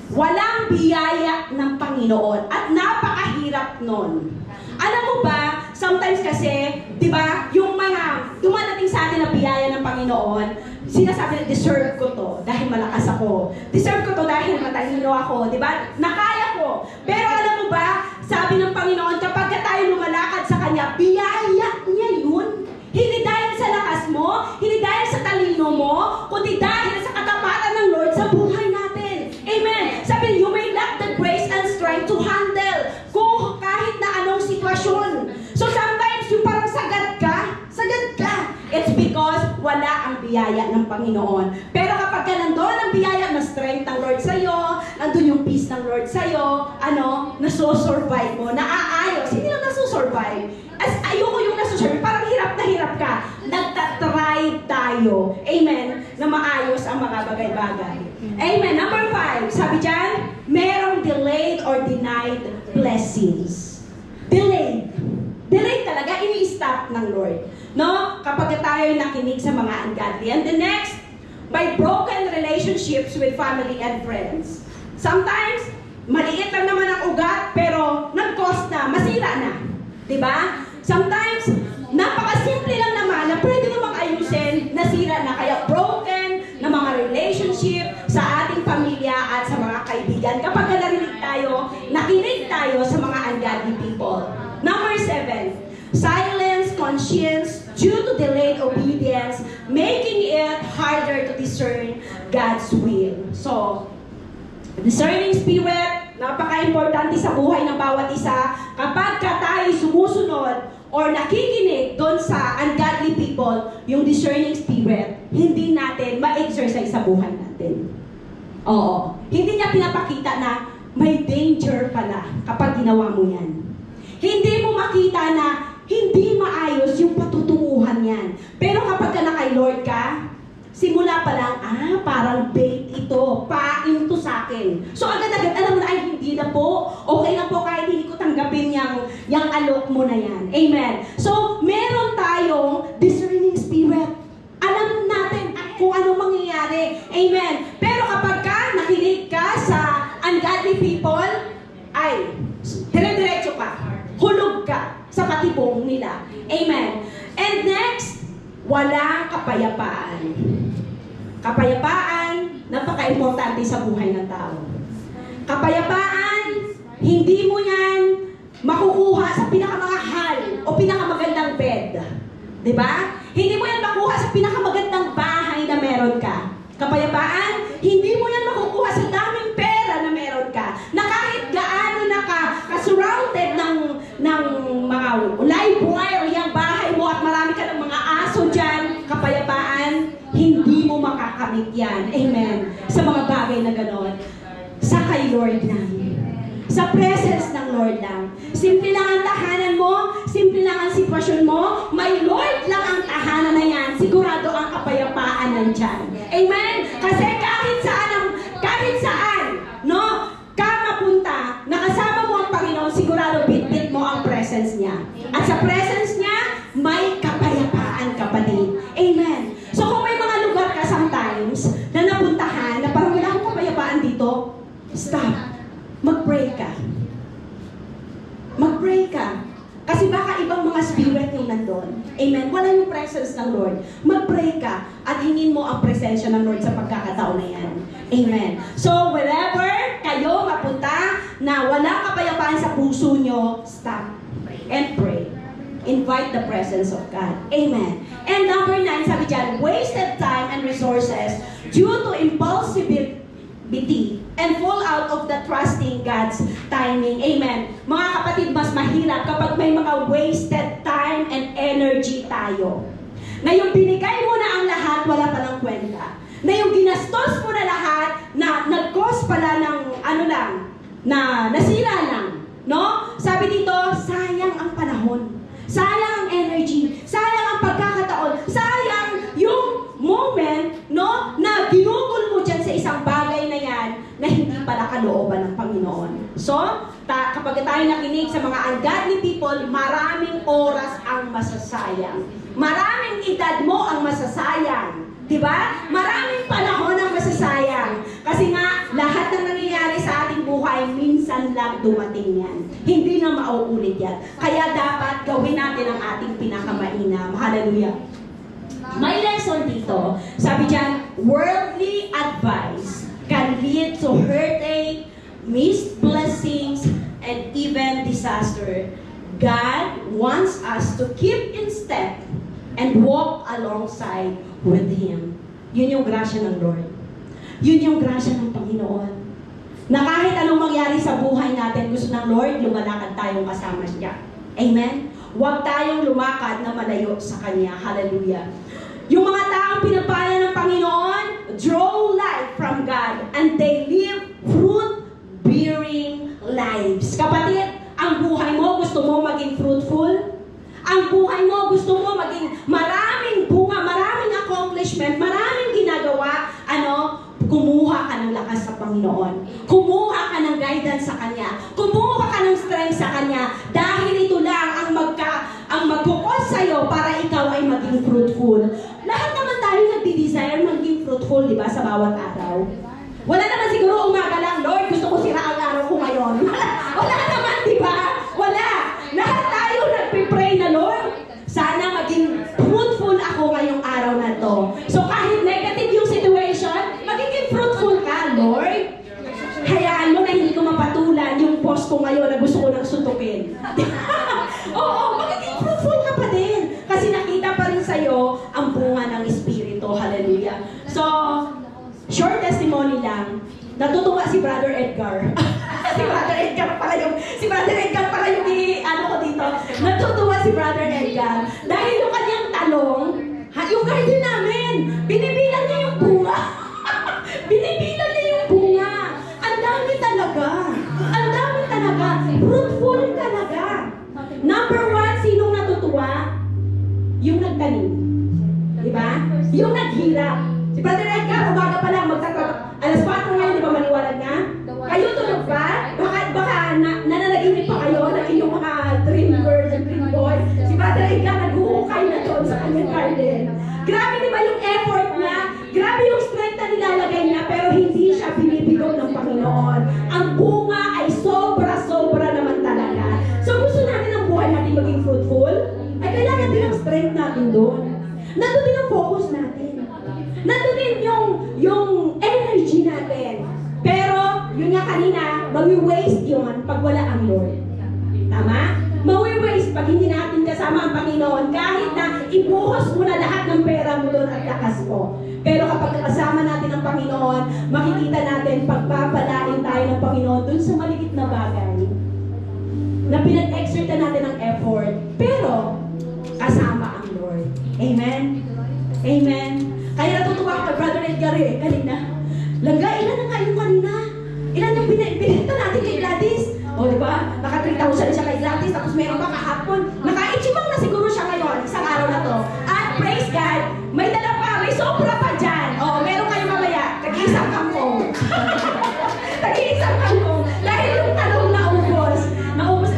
Walang biyaya ng Panginoon at napakahirap nun. Alam mo ba, sometimes kasi, di ba, yung mga dumadating sa atin na biyaya ng Panginoon, sinasabi na, deserve ko to dahil malakas ako. Deserve ko to dahil matalino ako, di ba? Nakaya ko. Pero alam mo ba, sabi ng Panginoon, kapag tayo lumalakad sa Kanya, biyaya niya yun. Hindi dahil sa lakas mo, hindi dahil sa talino mo, kundi dahil sa katapatan ng Lord sa buhay natin. Amen. Sabi, you may lack the grace and strength to handle kung kahit na anong sitwasyon. So sometimes yung parang sagad ka. It's because wala ang biyaya ng Panginoon. Pero kapag ka nandun ang biyaya, na strength ng Lord sa'yo, nandun yung peace ng Lord sa'yo, nasusurvive mo, naaayos. Hindi lang nasusurvive. Ayoko yung nasusurvive, parang hirap na hirap ka. Nagtatry tayo. Amen. Na maayos ang mga bagay-bagay. Amen. Number 5, sabi dyan, merong delayed or denied blessings. Delayed. Delayed talaga, ini-stop ng Lord. No? Kapag tayo nakinig sa mga ungodly. And the next, by broken relationships with family and friends. Sometimes, maliit lang naman ang ugat, pero nag-cost na, masira na. Diba? Sometimes, napakasimple lang naman na pwede namang ayusin, nasira na. Kaya broken na mga relationship sa ating pamilya at sa mga kaibigan. Kapag nakinig tayo sa mga ungodly people. Number 7, silence conscience due to delayed obedience, making it harder to discern God's will. So, discerning spirit, napaka-importante sa buhay ng bawat isa. Kapag tayo sumusunod or nakikinig doon sa ungodly people, yung discerning spirit, hindi natin ma-exercise sa buhay natin. Oo. Hindi niya pinapakita na may danger pala kapag ginawa mo yan. Hindi mo makita na hindi maayos yung patutunguhan yan. Pero kapag ka kay Lord ka, simula pa lang, parang bait ito, pain to sa akin. So agad-agad, alam mo na, hindi na po, okay na po kahit hindi ko tanggapin yung alok mo na yan. Amen. So, meron tayong discerning spirit. Alam natin kung anong mangyayari. Amen. Pero kapag ka nakinig ka sa ungodly people, ay, dire-diretso ka. Hulog ka sa patibong nila. Amen. And next, walang kapayapaan. Kapayapaan, napaka-importante sa buhay ng tao. Kapayapaan, hindi mo yan makukuha sa pinakamahal o pinakamagandang bed. Diba? Hindi mo yan makuha sa pinakamagandang bahay na meron ka. Kapayapaan, hindi mo yan makukuha sa daming pera na meron ka. Na kahit gaano na ka-surrounded ng mga live wire yung bahay mo at marami ka ng mga aso dyan, kapayapaan, hindi mo makakamit yan. Amen. Sa mga bagay na gano'n. Sa kay Lord lang. Sa presence ng Lord lang. Simple lang ang tahanan mo, simple lang ang sitwasyon mo, may Lord lang ang tahanan na yan, sigurado ang kapayapaan nandyan. Amen? Kasi kahit saan, no, ka mapunta, nakasama mo ang Panginoon, sigurado bitbit mo ang presence niya. At sa presence niya, may kapayapaan kapatid. Amen. So kung may mga lugar ka sometimes na napuntahan, na parang wala akong kapayapaan dito, stop. Mag-pray ka. Mag-pray ka. Kasi baka ibang mga spirit yung nandun. Amen. Wala yung presence ng Lord. Mag-pray ka at hingin mo ang presensya ng Lord sa pagkakataon na yan. Amen. So, wherever kayo mapunta na walang kapayapaan sa puso nyo, stop and pray. invite the presence of God. Amen. And number 9, sabi dyan, wasted time and resources due to impulsivity and fall out of the trusting God's timing. Amen. Mga kapatid, mas mahirap kapag may mga wasted time and energy tayo. Na yung binigay mo na ang lahat, wala palang kwenta. Na yung ginastos mo na lahat, na nag-cause pala ng na nasira lang. No? Sabi dito, sayang ang panahon. Sayang ang energy. Sayang ang pagkakataon. Sayang yung moment, no, na ginugol mo dyan sa isang bagay na yan na hindi pala kalooban ng Panginoon. So, kapag tayo nakinig sa mga ungodly people, maraming oras ang masasayang. Maraming edad mo ang masasayang. Diba? Maraming panahon ang masasayang. Kasi nga, lahat ng nangyayari sa ating buhay, minsan lang dumating yan. Hindi na mauulit yan. Kaya dapat gawin natin ang ating pinakamainam. Hallelujah. May lesson dito. Sabi dyan, worldly advice can lead to heartache, missed blessings, and even disaster. God wants us to keep in step and walk alongside with Him. Yun yung grasya ng Lord. Yun yung grasya ng Panginoon. Na kahit anong mangyari sa buhay natin, gusto ng Lord, lumalakad tayong kasama Siya. Amen? Huwag tayong lumakad na malayo sa Kanya. Hallelujah. Yung mga taong pinapala ng Panginoon, draw life from God and they live fruit-bearing lives. Kapatid, ang buhay mo, gusto mo maging fruitful? Ang buhay mo, gusto mo maging maraming bunga, maraming accomplishment, maraming ginagawa, kumuha ka ng lakas sa Panginoon. Kumuha ka ng guidance sa Kanya. Kumuha ka ng strength sa Kanya. Dahil ito lang ang magkukos sa'yo para ikaw ay maging fruitful. Lahat naman tayo nagdi-desire maging fruitful, di ba, sa bawat araw. Wala naman siguro umaga lang, Lord, gusto ko sira ang araw ko ngayon. Wala naman, di ba? Wala. Lahat tayo nagpipray na, Lord, sana maging fruitful ako ngayong araw na to. So kahit negative yung situation, magiging fruitful ka, Lord. Hayaan mo na hindi ko mapatulan yung post ko ngayon na gusto ko nang suntukin. Oo, magiging fruitful ka pa din. Kasi nakita pa rin sa'yo ang bunga ng Espiritu. Hallelujah. So, short testimony lang. Natutuwa si Brother Edgar. si Brother Edgar pala yung ko dito. Natutuwa si Brother Edgar. Dahil yung kanyang talong, yung garden namin, binibilang niya yung bunga. Binibilang niya yung bunga. Ang dami talaga. Ang dami talaga. Fruitful talaga. Number 1, sinong natutuwa? Yung nagtanim. Diba? Yung naghirap. Si Brother Edgar, umaga pa lang, alas 4 ngayon, di ba maliwanag na? Kayo tulog ba? Baka nananaginip pa kayo ng inyong mga dream girls and dream boys. Si Brother Edgar, naghuhukay na doon sa kanyang garden. Grabe di ba yung effort niya? Grabe yung strength na nilalagay niya, pero hindi siya binibigong ng Panginoon. Ang bunga ay sobra-sobra naman talaga. So gusto natin ang buhay natin maging fruitful? Ay kailangan din ang strength natin doon. Nandun din ang focus natin. Nandun din yung energy natin. Pero, yun nga kanina, mawi-waste yun pag wala ang Lord. Tama? Mawi-waste pag hindi natin kasama ang Panginoon. Kahit na ibuhos mo na lahat ng pera mo doon at lakas mo. Pero kapag kasama natin ang Panginoon, makikita natin pagpapalain tayo ng Panginoon doon sa maliit na bagay na pinag-exert natin ng effort. Pero, kasama ang Lord. Amen? Amen? Kaya natutuwa ako kay Brother Edgar kanina. Langga, ilan na nga yung kanina? Ilan yung binenta natin kay Gladys? O, diba? Naka 3,000 siya kay Gladys, tapos meron pa kahapon. Naka-ichibang na siguro siya ngayon, isang araw na to. At praise God, may dala pa, may sobra pa dyan. O, meron kayo mamaya, tag-iisang kangkong. Tag-iisang kangkong. Dahil yung talong naubos,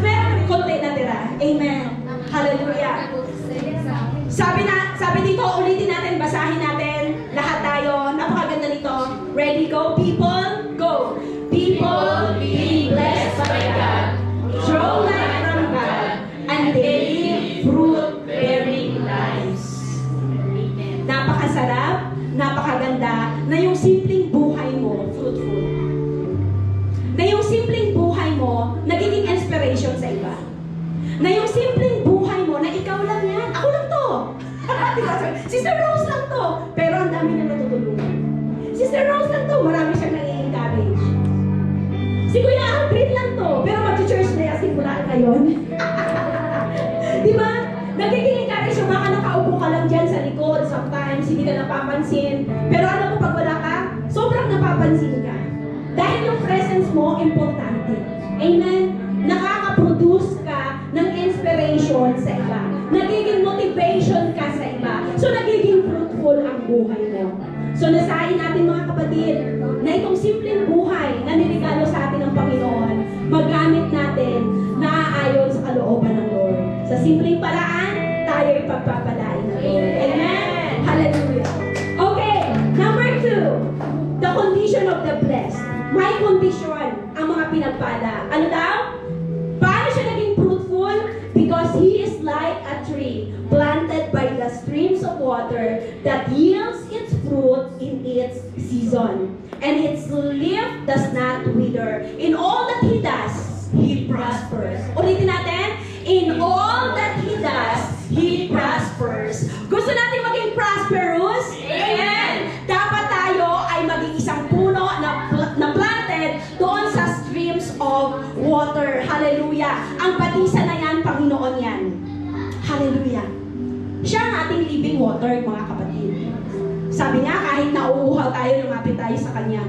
meron konti na tira. Amen. Hallelujah. Sabi dito, ulitin natin, basahin natin, lahat tayo. Napakaganda nito. Ready, go, people? Go. People being blessed by God, draw life from God, and they live fruit-bearing lives. Napakasarap, napakaganda, na yung simpleng buhay mo, fruitful. Na yung simpleng buhay mo, nagiging inspiration sa iba. Na yung simpleng buhay mo, na ikaw ngayon? Di ba? Nagiging encourage yung baka nakaupo ka lang dyan sa likod. Sometimes, hindi ka napapansin. Pero alam mo, pag wala ka, sobrang napapansin ka. Dahil yung presence mo, importante. Amen? Nakaka-produce ka ng inspiration sa iba. Nagiging motivation ka sa iba. So, nagiging fruitful ang buhay mo. So, nasain natin mga kapatid, na itong simpleng buhay na niregalo sa atin ng Panginoon, magamit natin na aayon sa kalooban ng Lord. Sa simpleng paraan, tayo'y pagpapalain ng Lord. Amen? Hallelujah. Okay, number 2, the condition of the blessed. May condition ang mga pinagpala. Ano daw? Paano siya naging fruitful? Because he is like a tree planted by the streams of water that yields its fruit in its season. And its leaf does not wither. In all that he does, he prospers. Ulitin natin. In all that he does, he prospers. Gusto natin maging prosperous? Amen! Dapat tayo ay maging isang puno na planted doon sa streams of water. Hallelujah! Ang batisa na yan, Panginoon yan. Hallelujah! Siya ang ating living water, mga kapatid. Sabi nga, kahit nauuhaw tayo, lumapit tayo sa Kanya.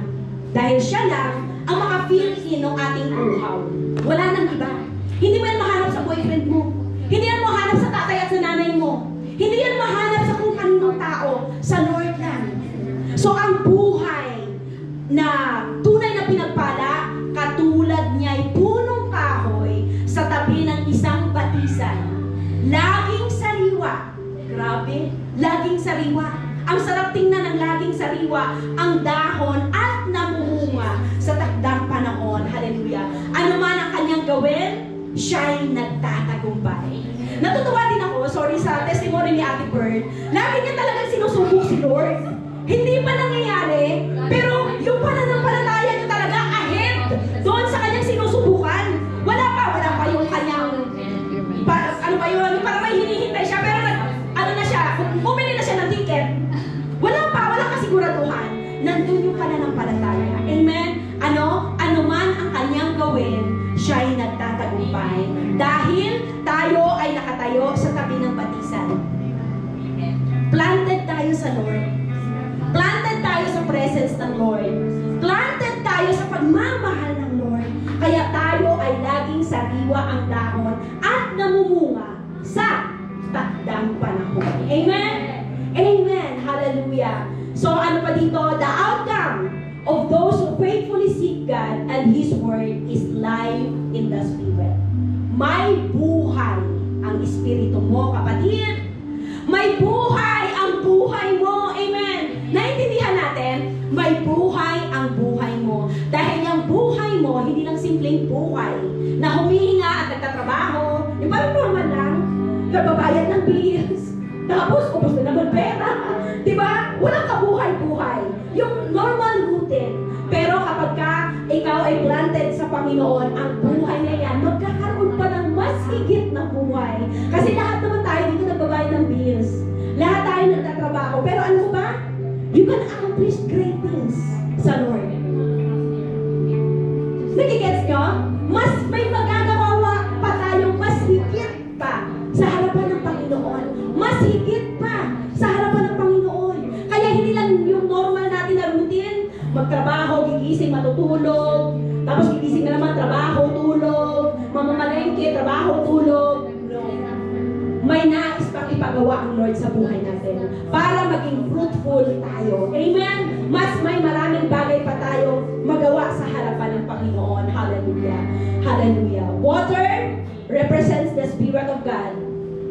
Dahil siya lang ang maka-fill-in ng ating uhaw. Wala nang iba. Hindi mo yan mahanap sa boyfriend mo. Hindi yan mahanap sa tatay at sa nanay mo. Hindi yan mahanap sa kung kaninong tao. Sa Lord lang. So, ang buhay na tunay na pinagpala, katulad niya ay punong kahoy sa tabi ng isang batisan. Laging sariwa. Grabe. Laging sariwa. Ang sarap tingnan ng laging sariwa, ang dahon at namumunga sa takdang panahon. Hallelujah. Ano man ang kanyang gawin, siya'y nagtatagumpay. Natutuwa din ako, sorry sa testimony ni Ate Bird, lagi niya talagang sinusubok si Lord. Hindi pa nangyayari, pero yung pananampalataya niya talaga ahead doon sa kanyang sinusubukan. Wala pa yung kanyang, para may hinihintay siya, pero na siya, bumili na siya ng ticket. Walang kasiguraduhan. Nandun yung pananampalataya. Amen? Ano man ang kanyang gawin, siya'y nagtatagumpay. Dahil tayo ay nakatayo sa tabi ng batisan. Planted tayo sa Lord. Planted tayo sa presence ng Lord. Planted tayo sa pagmamahal ng Lord. Kaya tayo ay laging sariwa ang dahon at namumunga sa takdang panahon. Amen? Amen. Hallelujah. So ano pa dito? The outcome of those who faithfully seek God and His Word is life in the Spirit. May buhay ang Espiritu mo, kapatid. May buhay ang buhay mo. Amen. Naintindihan natin? May buhay ang buhay mo. Dahil yung buhay mo, hindi lang simpleng buhay na humihinga at nagtatrabaho. Yung parang normal lang. Nagbabayad ng bills. Tapos, ubos na naman pera. Diba? Walang kabuhay-buhay. Yung normal routine. Pero kapag ikaw ay planted sa Panginoon, ang buhay na yan, magkakaroon pa ng mas higit na buhay. Kasi lahat naman tayo dito nagbabayad ng bills. Lahat tayo nagtatrabaho. Pero ano ba? You can accomplish great things sa Lord. Nagigets nyo? Mas may magagawa pa tayong mas higit pa sa harapan ng Panginoon. Mas higit pa sa harapan ng Panginoon. Kaya hindi lang yung normal natin na routine, magtrabaho, gigising, matutulog, tapos gigising na naman, trabaho, tulog, mamamalengke, trabaho, tulog. No. May nais pang ipagawa ang Lord sa buhay natin para maging fruitful tayo. Amen? Mas may maraming bagay pa tayo magawa sa harapan ng Panginoon. Hallelujah. Hallelujah. Water represents the Spirit of God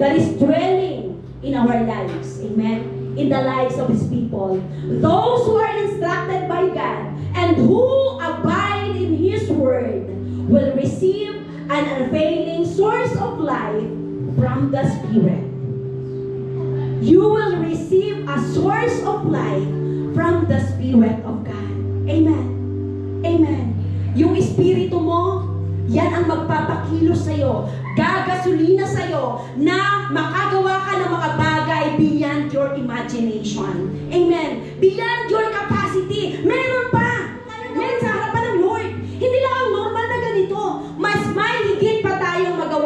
that is dwelling in our lives. Amen? In the lives of His people. Those who are instructed by God and who abide in His Word will receive an unfailing source of life from the Spirit. You will receive a source of life from the Spirit of God. Amen. Amen. Yung Espiritu mo, yan ang magpapakilos sa'yo, gagasolina sa'yo, na makagawa ka ng mga bagay beyond your imagination. Amen. Beyond your capacity. Meron pa. Meron sa harapan ng Lord. Hindi lang ang normal na ganito. Mas may higit pa tayong magawa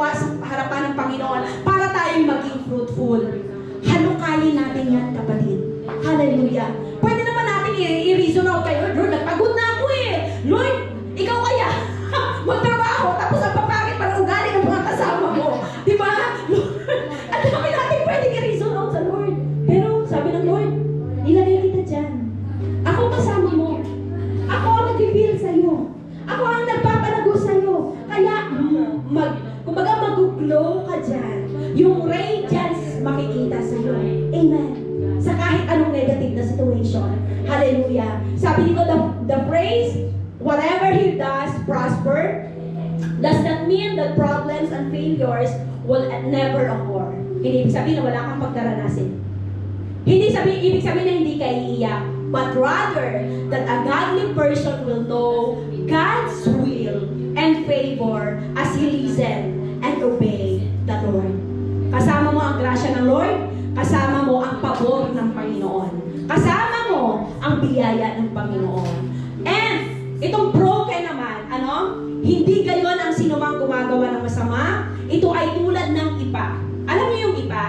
Lord, ikaw kaya magtrabaho tapos ang papangit para ugali ng mga kasama mo. Di ba? Lord, ang dami natin pwede i-reason out sa Lord. Pero sabi ng Lord, ilagay kita dyan. Ako kasama mo. Ako ang nag-reveal sa'yo. Ako ang nagpapalago sa'yo. Kaya, kumbaga mag-glow ka dyan. Yung radiance makikita sa'yo. Amen. Sa kahit anong negative na situation. Hallelujah. Sabi dito, the phrase, whatever he does, prosper, does not mean that problems and failures will never occur. Hindi ibig sabihin na wala kang pagdaranasin. Ibig sabihin na hindi ka iiyak. But rather, that a godly person will know God's will and favor as he listen and obey the Lord. Kasama mo ang grasya ng Lord, kasama mo ang pabor ng Panginoon. Kasama mo ang biyaya ng Panginoon. And, itong broken naman, hindi gayon ang sinumang gumagawa ng masama. Ito ay tulad ng ipa. Alam niyo yung ipa?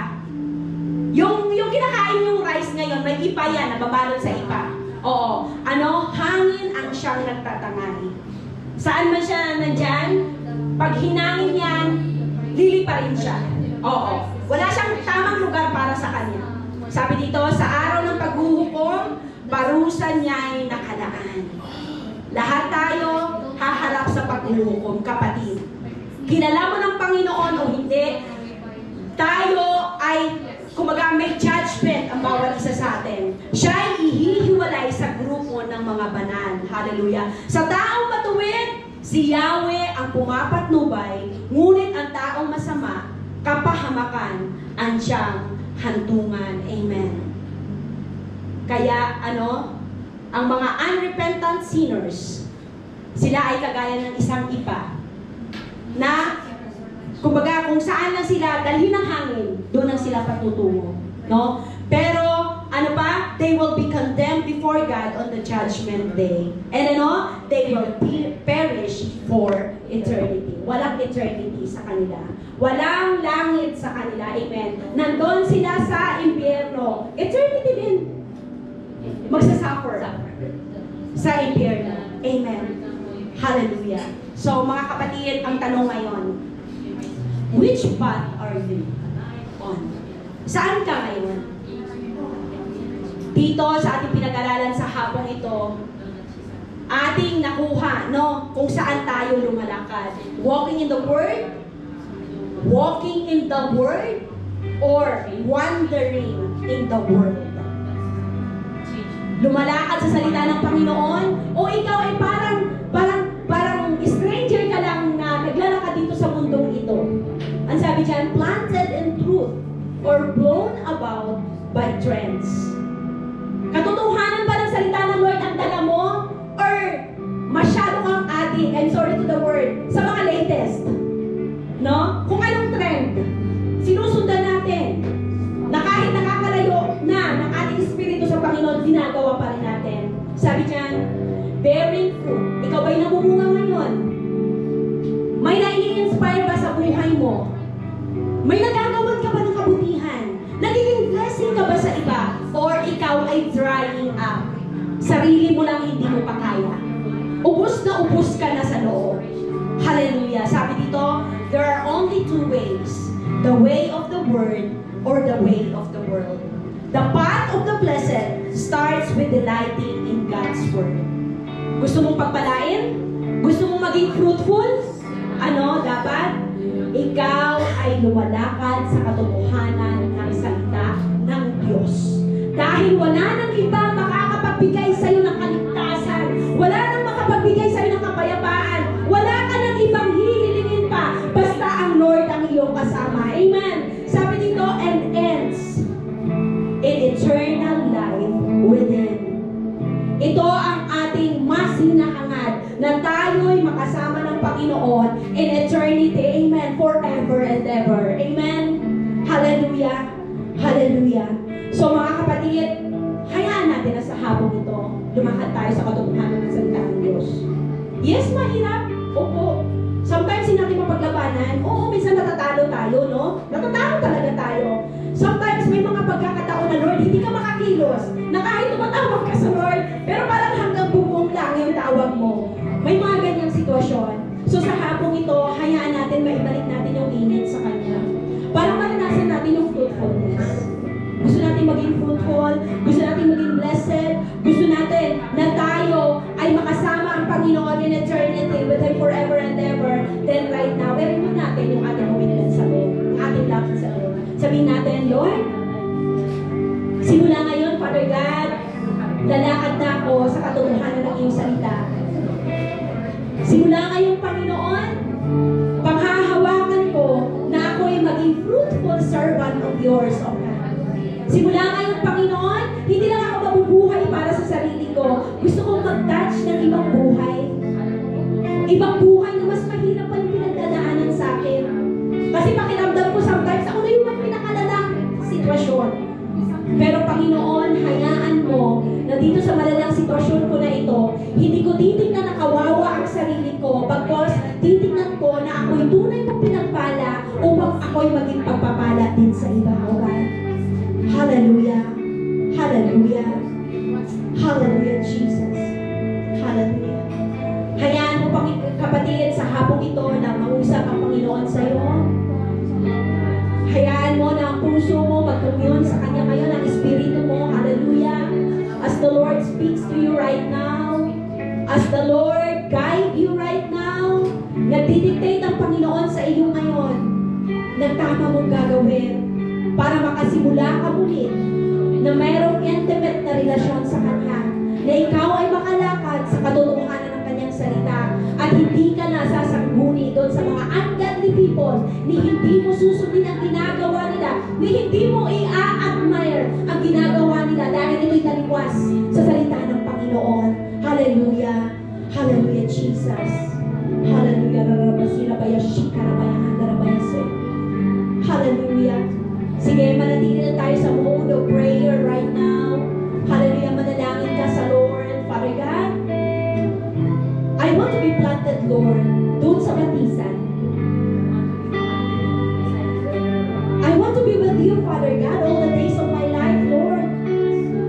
Yung kinakain yung rice ngayon, may ipa yan, nababalot sa ipa. Oo. Hangin ang siyang nagtatangay. Saan man siya nandyan, pag hinangin yan, lilipa rin siya. Oo. Wala siyang tamang lugar para sa kanya. Sabi dito, sa araw ng paghuhukom, parusa niya ay nakalaan. Lahat tayo haharap sa paghuhukom, kapatid. Kilala mo ng Panginoon o hindi, tayo ay kumaga may judgment ang bawat isa sa atin. Siya ay ihihiwalay sa grupo ng mga banal. Hallelujah. Sa taong matuwid, si Yahweh ang pumapatnubay, ngunit ang taong masama, kapahamakan ang siyang hantungan. Amen. Kaya, ang mga unrepentant sinners, sila ay kagaya ng isang ipa na kumbaga, kung saan lang sila dalhin ng hangin, doon lang sila patutungo. No? Pero, they will be condemned before God on the judgment day. And they will perish for eternity. Walang eternity sa kanila. Walang langit sa kanila. Amen. Nandun sila sa impyerno. Eternity din. Magsasuffer sa impyerno. Amen. Hallelujah. So, mga kapatid, ang tanong ngayon, which path are you on? Saan ka ngayon? Dito sa ating pinag-aralan sa hapong ito, ating nakuha, kung saan tayo lumalakad. Walking in the Word, or wandering in the world. Lumalakad sa salita ng Panginoon, o ikaw ay parang stranger ka lang na naglalakad dito sa mundong ito. Ang sabi dyan, planted in truth or blown about by trends. Katotohanan ba ng salita ng Lord ang dala mo? Or masyado kang addict, I'm sorry to the word, sa mga latest? No? Kung anong trend, sinusundan natin na kahit nakakalayo na ng ating espiritu sa Panginoon, ginagawa pa rin natin. Sabi dyan, bearing fruit. Ikaw ba'y namumunga ngayon? May nai-inspire ba sa buhay mo? May nagagawan ka ba ng kabutihan? Nagiging blessing ka ba sa iba? Or ikaw ay drying up? Sarili mo lang hindi mo pa kaya. Ubus na ubus ka na sa loob. Hallelujah. Sabi dito, there are only two ways. The way of the word or the way of the world. The path of the blessed starts with delighting in God's word. Gusto mong pagpalain? Gusto mong maging fruitful? Dapat? Ikaw ay lumalakad sa katotohanan ng salita ng Diyos. Dahil wala nang iba makakapagbigay sa'yo ng kaligtasan. Wala nang makapagbigay sa'yo ng kapayapaan. Wala ka nang ibang hihilingin pa. Basta ang Lord ang iyong kasama. Amen. Sabi dito, and ends in eternal life within. Ito ang ating mas hinahangad na tayo'y makasama ng Panginoon in eternity. Amen. Forever and ever. Amen. Hallelujah. Hallelujah. So mga kapatid, hayaan natin na sa hapong ito, lumakad tayo sa katotohanan ng salita ng Diyos. Yes, mahirap. Opo. Sometimes hindi natin mapaglabanan. Oo, minsan natatalo tayo, no? Natatalo talaga tayo. Sometimes may mga pagkakataon na, Lord, hindi ka makakilos. Na kahit tumatawag ka sa Lord, pero parang hanggang bubong lang yung tawag mo. fruitfulness. Gusto natin maging fruitful, gusto natin maging blessed, gusto natin na tayo ay makasama ang Panginoon in eternity with Him forever and ever. Then right now, meron mo natin yung ating commitment sa Lord, yung ating lapit sa Lord. Sabihin natin, Lord, simula ngayon, Father God, lalakad na ako sa katotohanan ng iyong salita. Simula ngayon, Panginoon, panghahawakan ko na ako ay maging fruitful servant of yours, O God. Simula ngayon, Panginoon, hindi lang ako mabubuhay para sa sarili ko. Gusto kong mag-touch ng ibang buhay. Ibang buhay na mas mahirap pa yung pinagdadaanan sa akin. Kasi pakiramdam ko sometimes, ako na yung mas pinakalalang sitwasyon. Pero Panginoon, hayaan mo na dito sa malalang sitwasyon ko na ito, hindi ko titignan na kawawa ang sarili ko, bagkos titignan ko na ako'y tunay mong pinagpala upang ako'y maging pagpapala din sa iba, O God. Hallelujah. Hallelujah. Hallelujah, Jesus. Hallelujah. Hayaan mo, kapatid, sa hapong ito na mausap ang Panginoon sa iyo. Hayaan mo na ang puso mo magkumyon sa Kanya ngayon, ang Espiritu mo. Hallelujah. As the Lord speaks to you right now, as the Lord guide you right now, nagdidictate ang Panginoon sa iyo ngayon na tama mong gagawin para makasimula ka muli na mayroong intimate na relasyon sa Kanya, na ikaw ay makalakad sa katotohanan ng Kanyang salita at hindi ka na sasangguni doon sa mga ungodly people, ni hindi mo susundin ang ginagawa nila, ni hindi mo i-admire ang ginagawa nila dahil ito'y taliwas sa salita ng Panginoon. Hallelujah. Hallelujah, Jesus. Hallelujah. Hallelujah. Sige, manatili na tayo sa mode of prayer right now. Hallelujah, manalangin ka sa Lord. Father God, I want to be planted, Lord, doon sa batisan. I want to be with you, Father God, all the days of my life, Lord.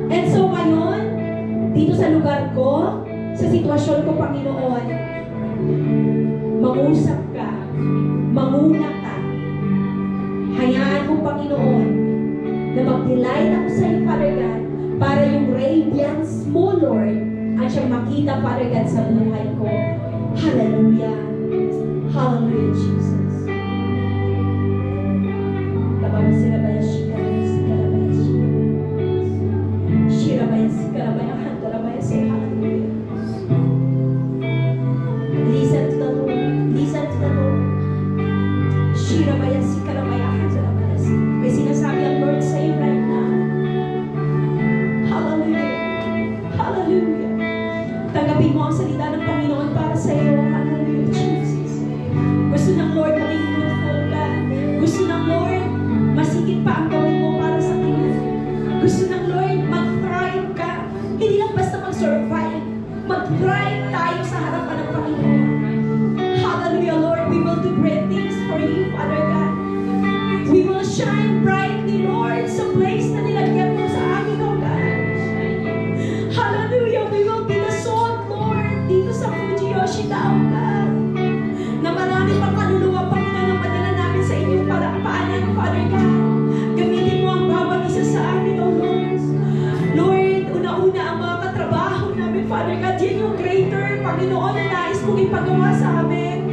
And so ngayon, dito sa lugar ko, sa sitwasyon ko, Panginoon, mangusap ka, manguna ka. Hayaan mo, Panginoon, na mag-delight ako sa iyo, Father God, para yung radiance mo, Lord, ang siyang makita, Father God, sa buhay ko. Hallelujah. Hallelujah, Jesus. Listen to the Lord. Listen to the Lord. May sinasabi ang Lord sa iyo right now. Hallelujah. Hallelujah. Tanggapin mo ang salita ng Panginoon para sa iyo. Hallelujah, Jesus. Gusto ng Lord maging fruitful ka. Gusto ng Lord masigit pa ang gawin mo para sa Kanya. Gusto ng Lord mag-thrive ka. Hindi lang basta mag-survive. Mag-thrive tayo sa harapan ng Panginoon. Hallelujah, Lord. We will do great things for you, Father God. We will shine brightly, Lord, sa place na nilagyan mo sa amin, O God. Hallelujah. We will be the salt, Lord, dito sa Fuji Yoshida, O God. Na marami pang kaluluwa, Panginoon, ang padala namin sa inyong paanan, Father God. Gamitin mo ang bawat isa sa amin, O Lord. Lord, una-una ang mga katrabaho namin, Father God. Yan yung greater, Panginoon, na nais mong ipagawa sa amin.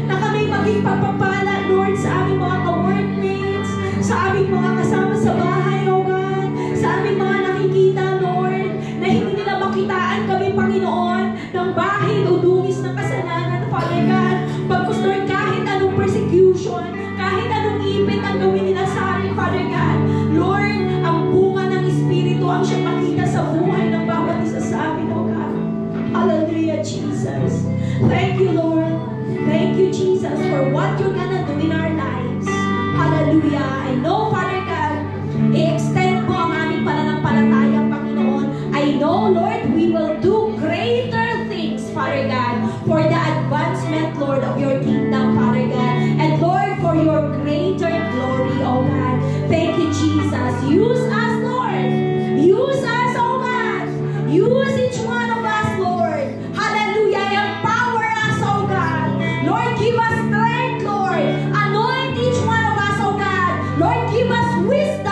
Na kami maging pagpapala, Lord, sa aming mga ka-workmates, sa aming mga kasama sa bahay, O God, sa aming mga nakikita, Lord, na hindi nila makitaan kami, Panginoon, ng bahid o dungis ng kasalanan, Father God. Pagkus, Lord, kahit anong persecution, kahit anong ipit ang gawin nila sa amin, Father God, Lord, ang bunga ng Espiritu ang siyang makita sa buhay ng bawat isa sa amin, O God. Hallelujah, Jesus. Thank you, Lord. Thank you, Jesus, for what you're gonna do in our lives. Hallelujah. I know, Father God, i-extend mo ang aming pananampalataya, Panginoon. I know, Lord, we will do greater things, Father God, for the advancement, Lord, of your kingdom, Father God. And Lord, for your greater glory, oh God. Thank you, Jesus. Use us, Lord. Use us, oh God. Use each one of us, Lord. Hallelujah. Empower us, oh God. Lord, give us strength, Lord. Anoint each one of us, oh God. Lord, give us wisdom.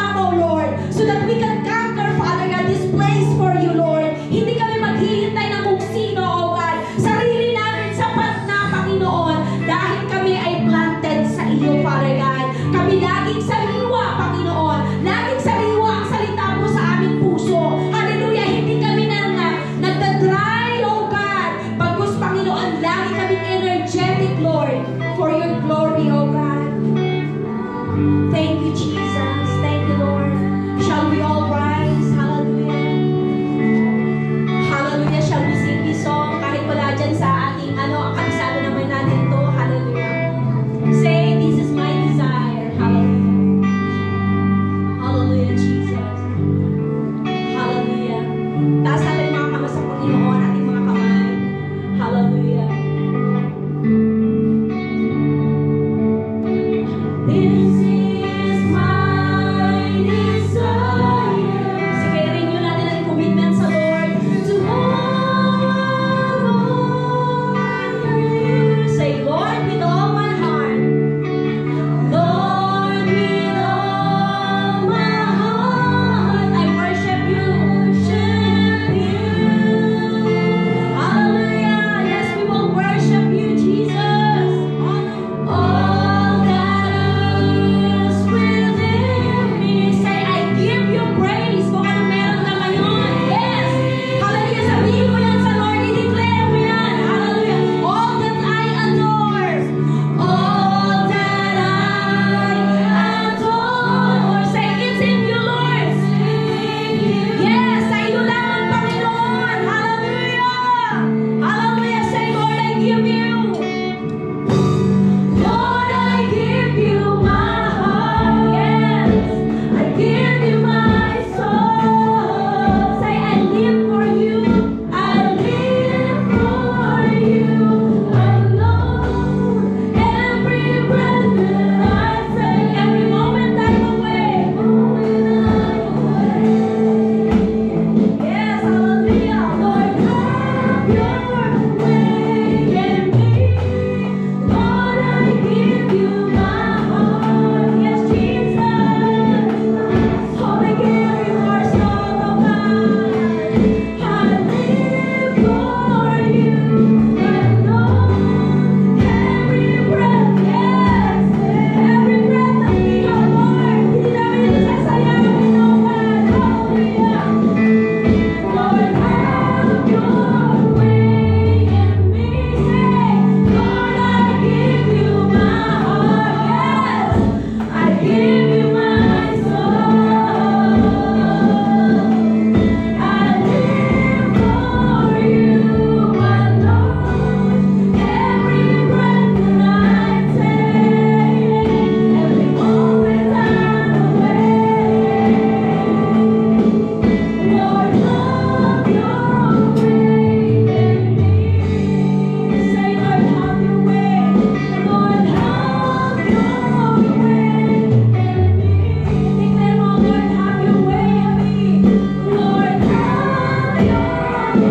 Yes,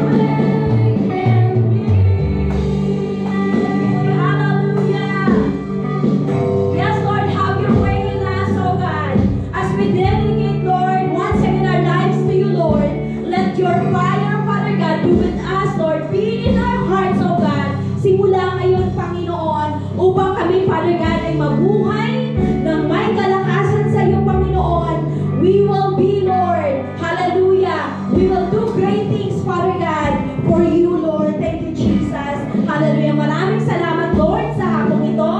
Lord, have your way in us, oh God. As we dedicate, Lord, once again our lives to you, Lord, let your fire, Father God, be with us, Lord. Be in our hearts, oh God. Simula ngayon, Panginoon, upang kami, Father God, ay mabuhay ng may kalakasan sa iyo, Panginoon. We will be, Lord. Hallelujah. We will do great things, Father God, for you, Lord. Thank you, Jesus. Hallelujah. Maraming salamat, Lord, sa hapong ito.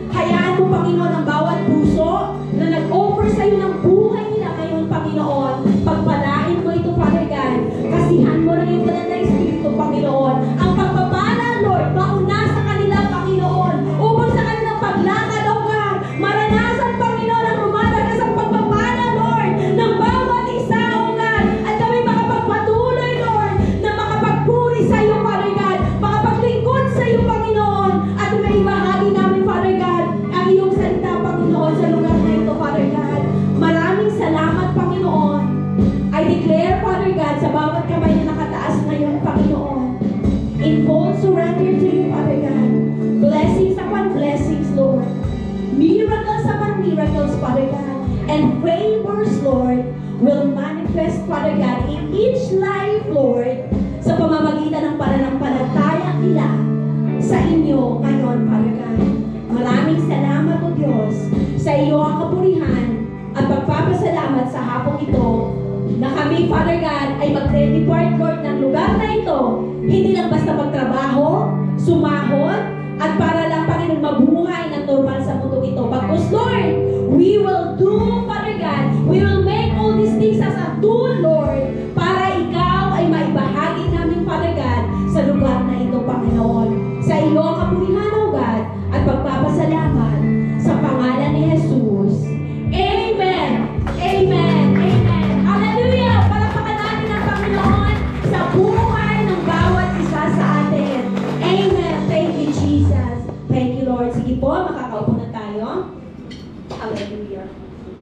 Hayaan mo, Panginoon, ang bawat puso na nag-offer sa iyo ng buhay nila ngayon, Panginoon. Pagpalain mo ito, Father God. Kasihan mo ng iyong banal na Espiritu, Panginoon. Ang pagpapala, Lord, mauna sa kanila, Panginoon. Upang sa kanilang paglakad, oh God, maranasan, Panginoon, ang rumadagas ang pagpapala, Lord, ng bawat isa, oh God. At kami makapagpatuloy, Lord, na makapagpuri sa iyo, Father God. Makapaglingkod sa iyo, Panginoon. At may bahagi namin, Father God, ang iyong salita, Panginoon, sa lugar na ito, Father God. Maraming salamat, Panginoon. I declare, Father God, sa bawat kamay na nakataas ngayon, Panginoon, in full surrender to you, Father God. Blessings upon blessings, Lord. Miracles upon miracles, Father God. And favors, Lord, will manifest, Father God, in each life, Lord, sa pamamagitan ng pananampalataya nila sa inyo ngayon, Father God. Maraming salamat, O Diyos, sa iyo ang kapurihan at pagpapasalamat sa hapong ito na kami, Father God, ay magre-depart, Lord, ng lugar na ito. Hindi lang basta magtrabaho, sumahod, at para lang, Panginoon, mabuhay ng normal sa mundo ito. Bagkus, Lord, we will do, Father God, we will make all these things as a tool, Lord, para ikaw ay maibahagi namin, Father God, sa lugar na ito, Panginoon. Sa iyo ang kapurihan, O God, at pagpapasalamat sa pangalan ni Jesus. Amen! Amen! Amen! Hallelujah! Palakpakan natin ang Panginoon sa buhay ng bawat isa sa atin. Amen! Thank you, Jesus. Thank you, Lord. Sige po, makakaupo na tayo. Hallelujah.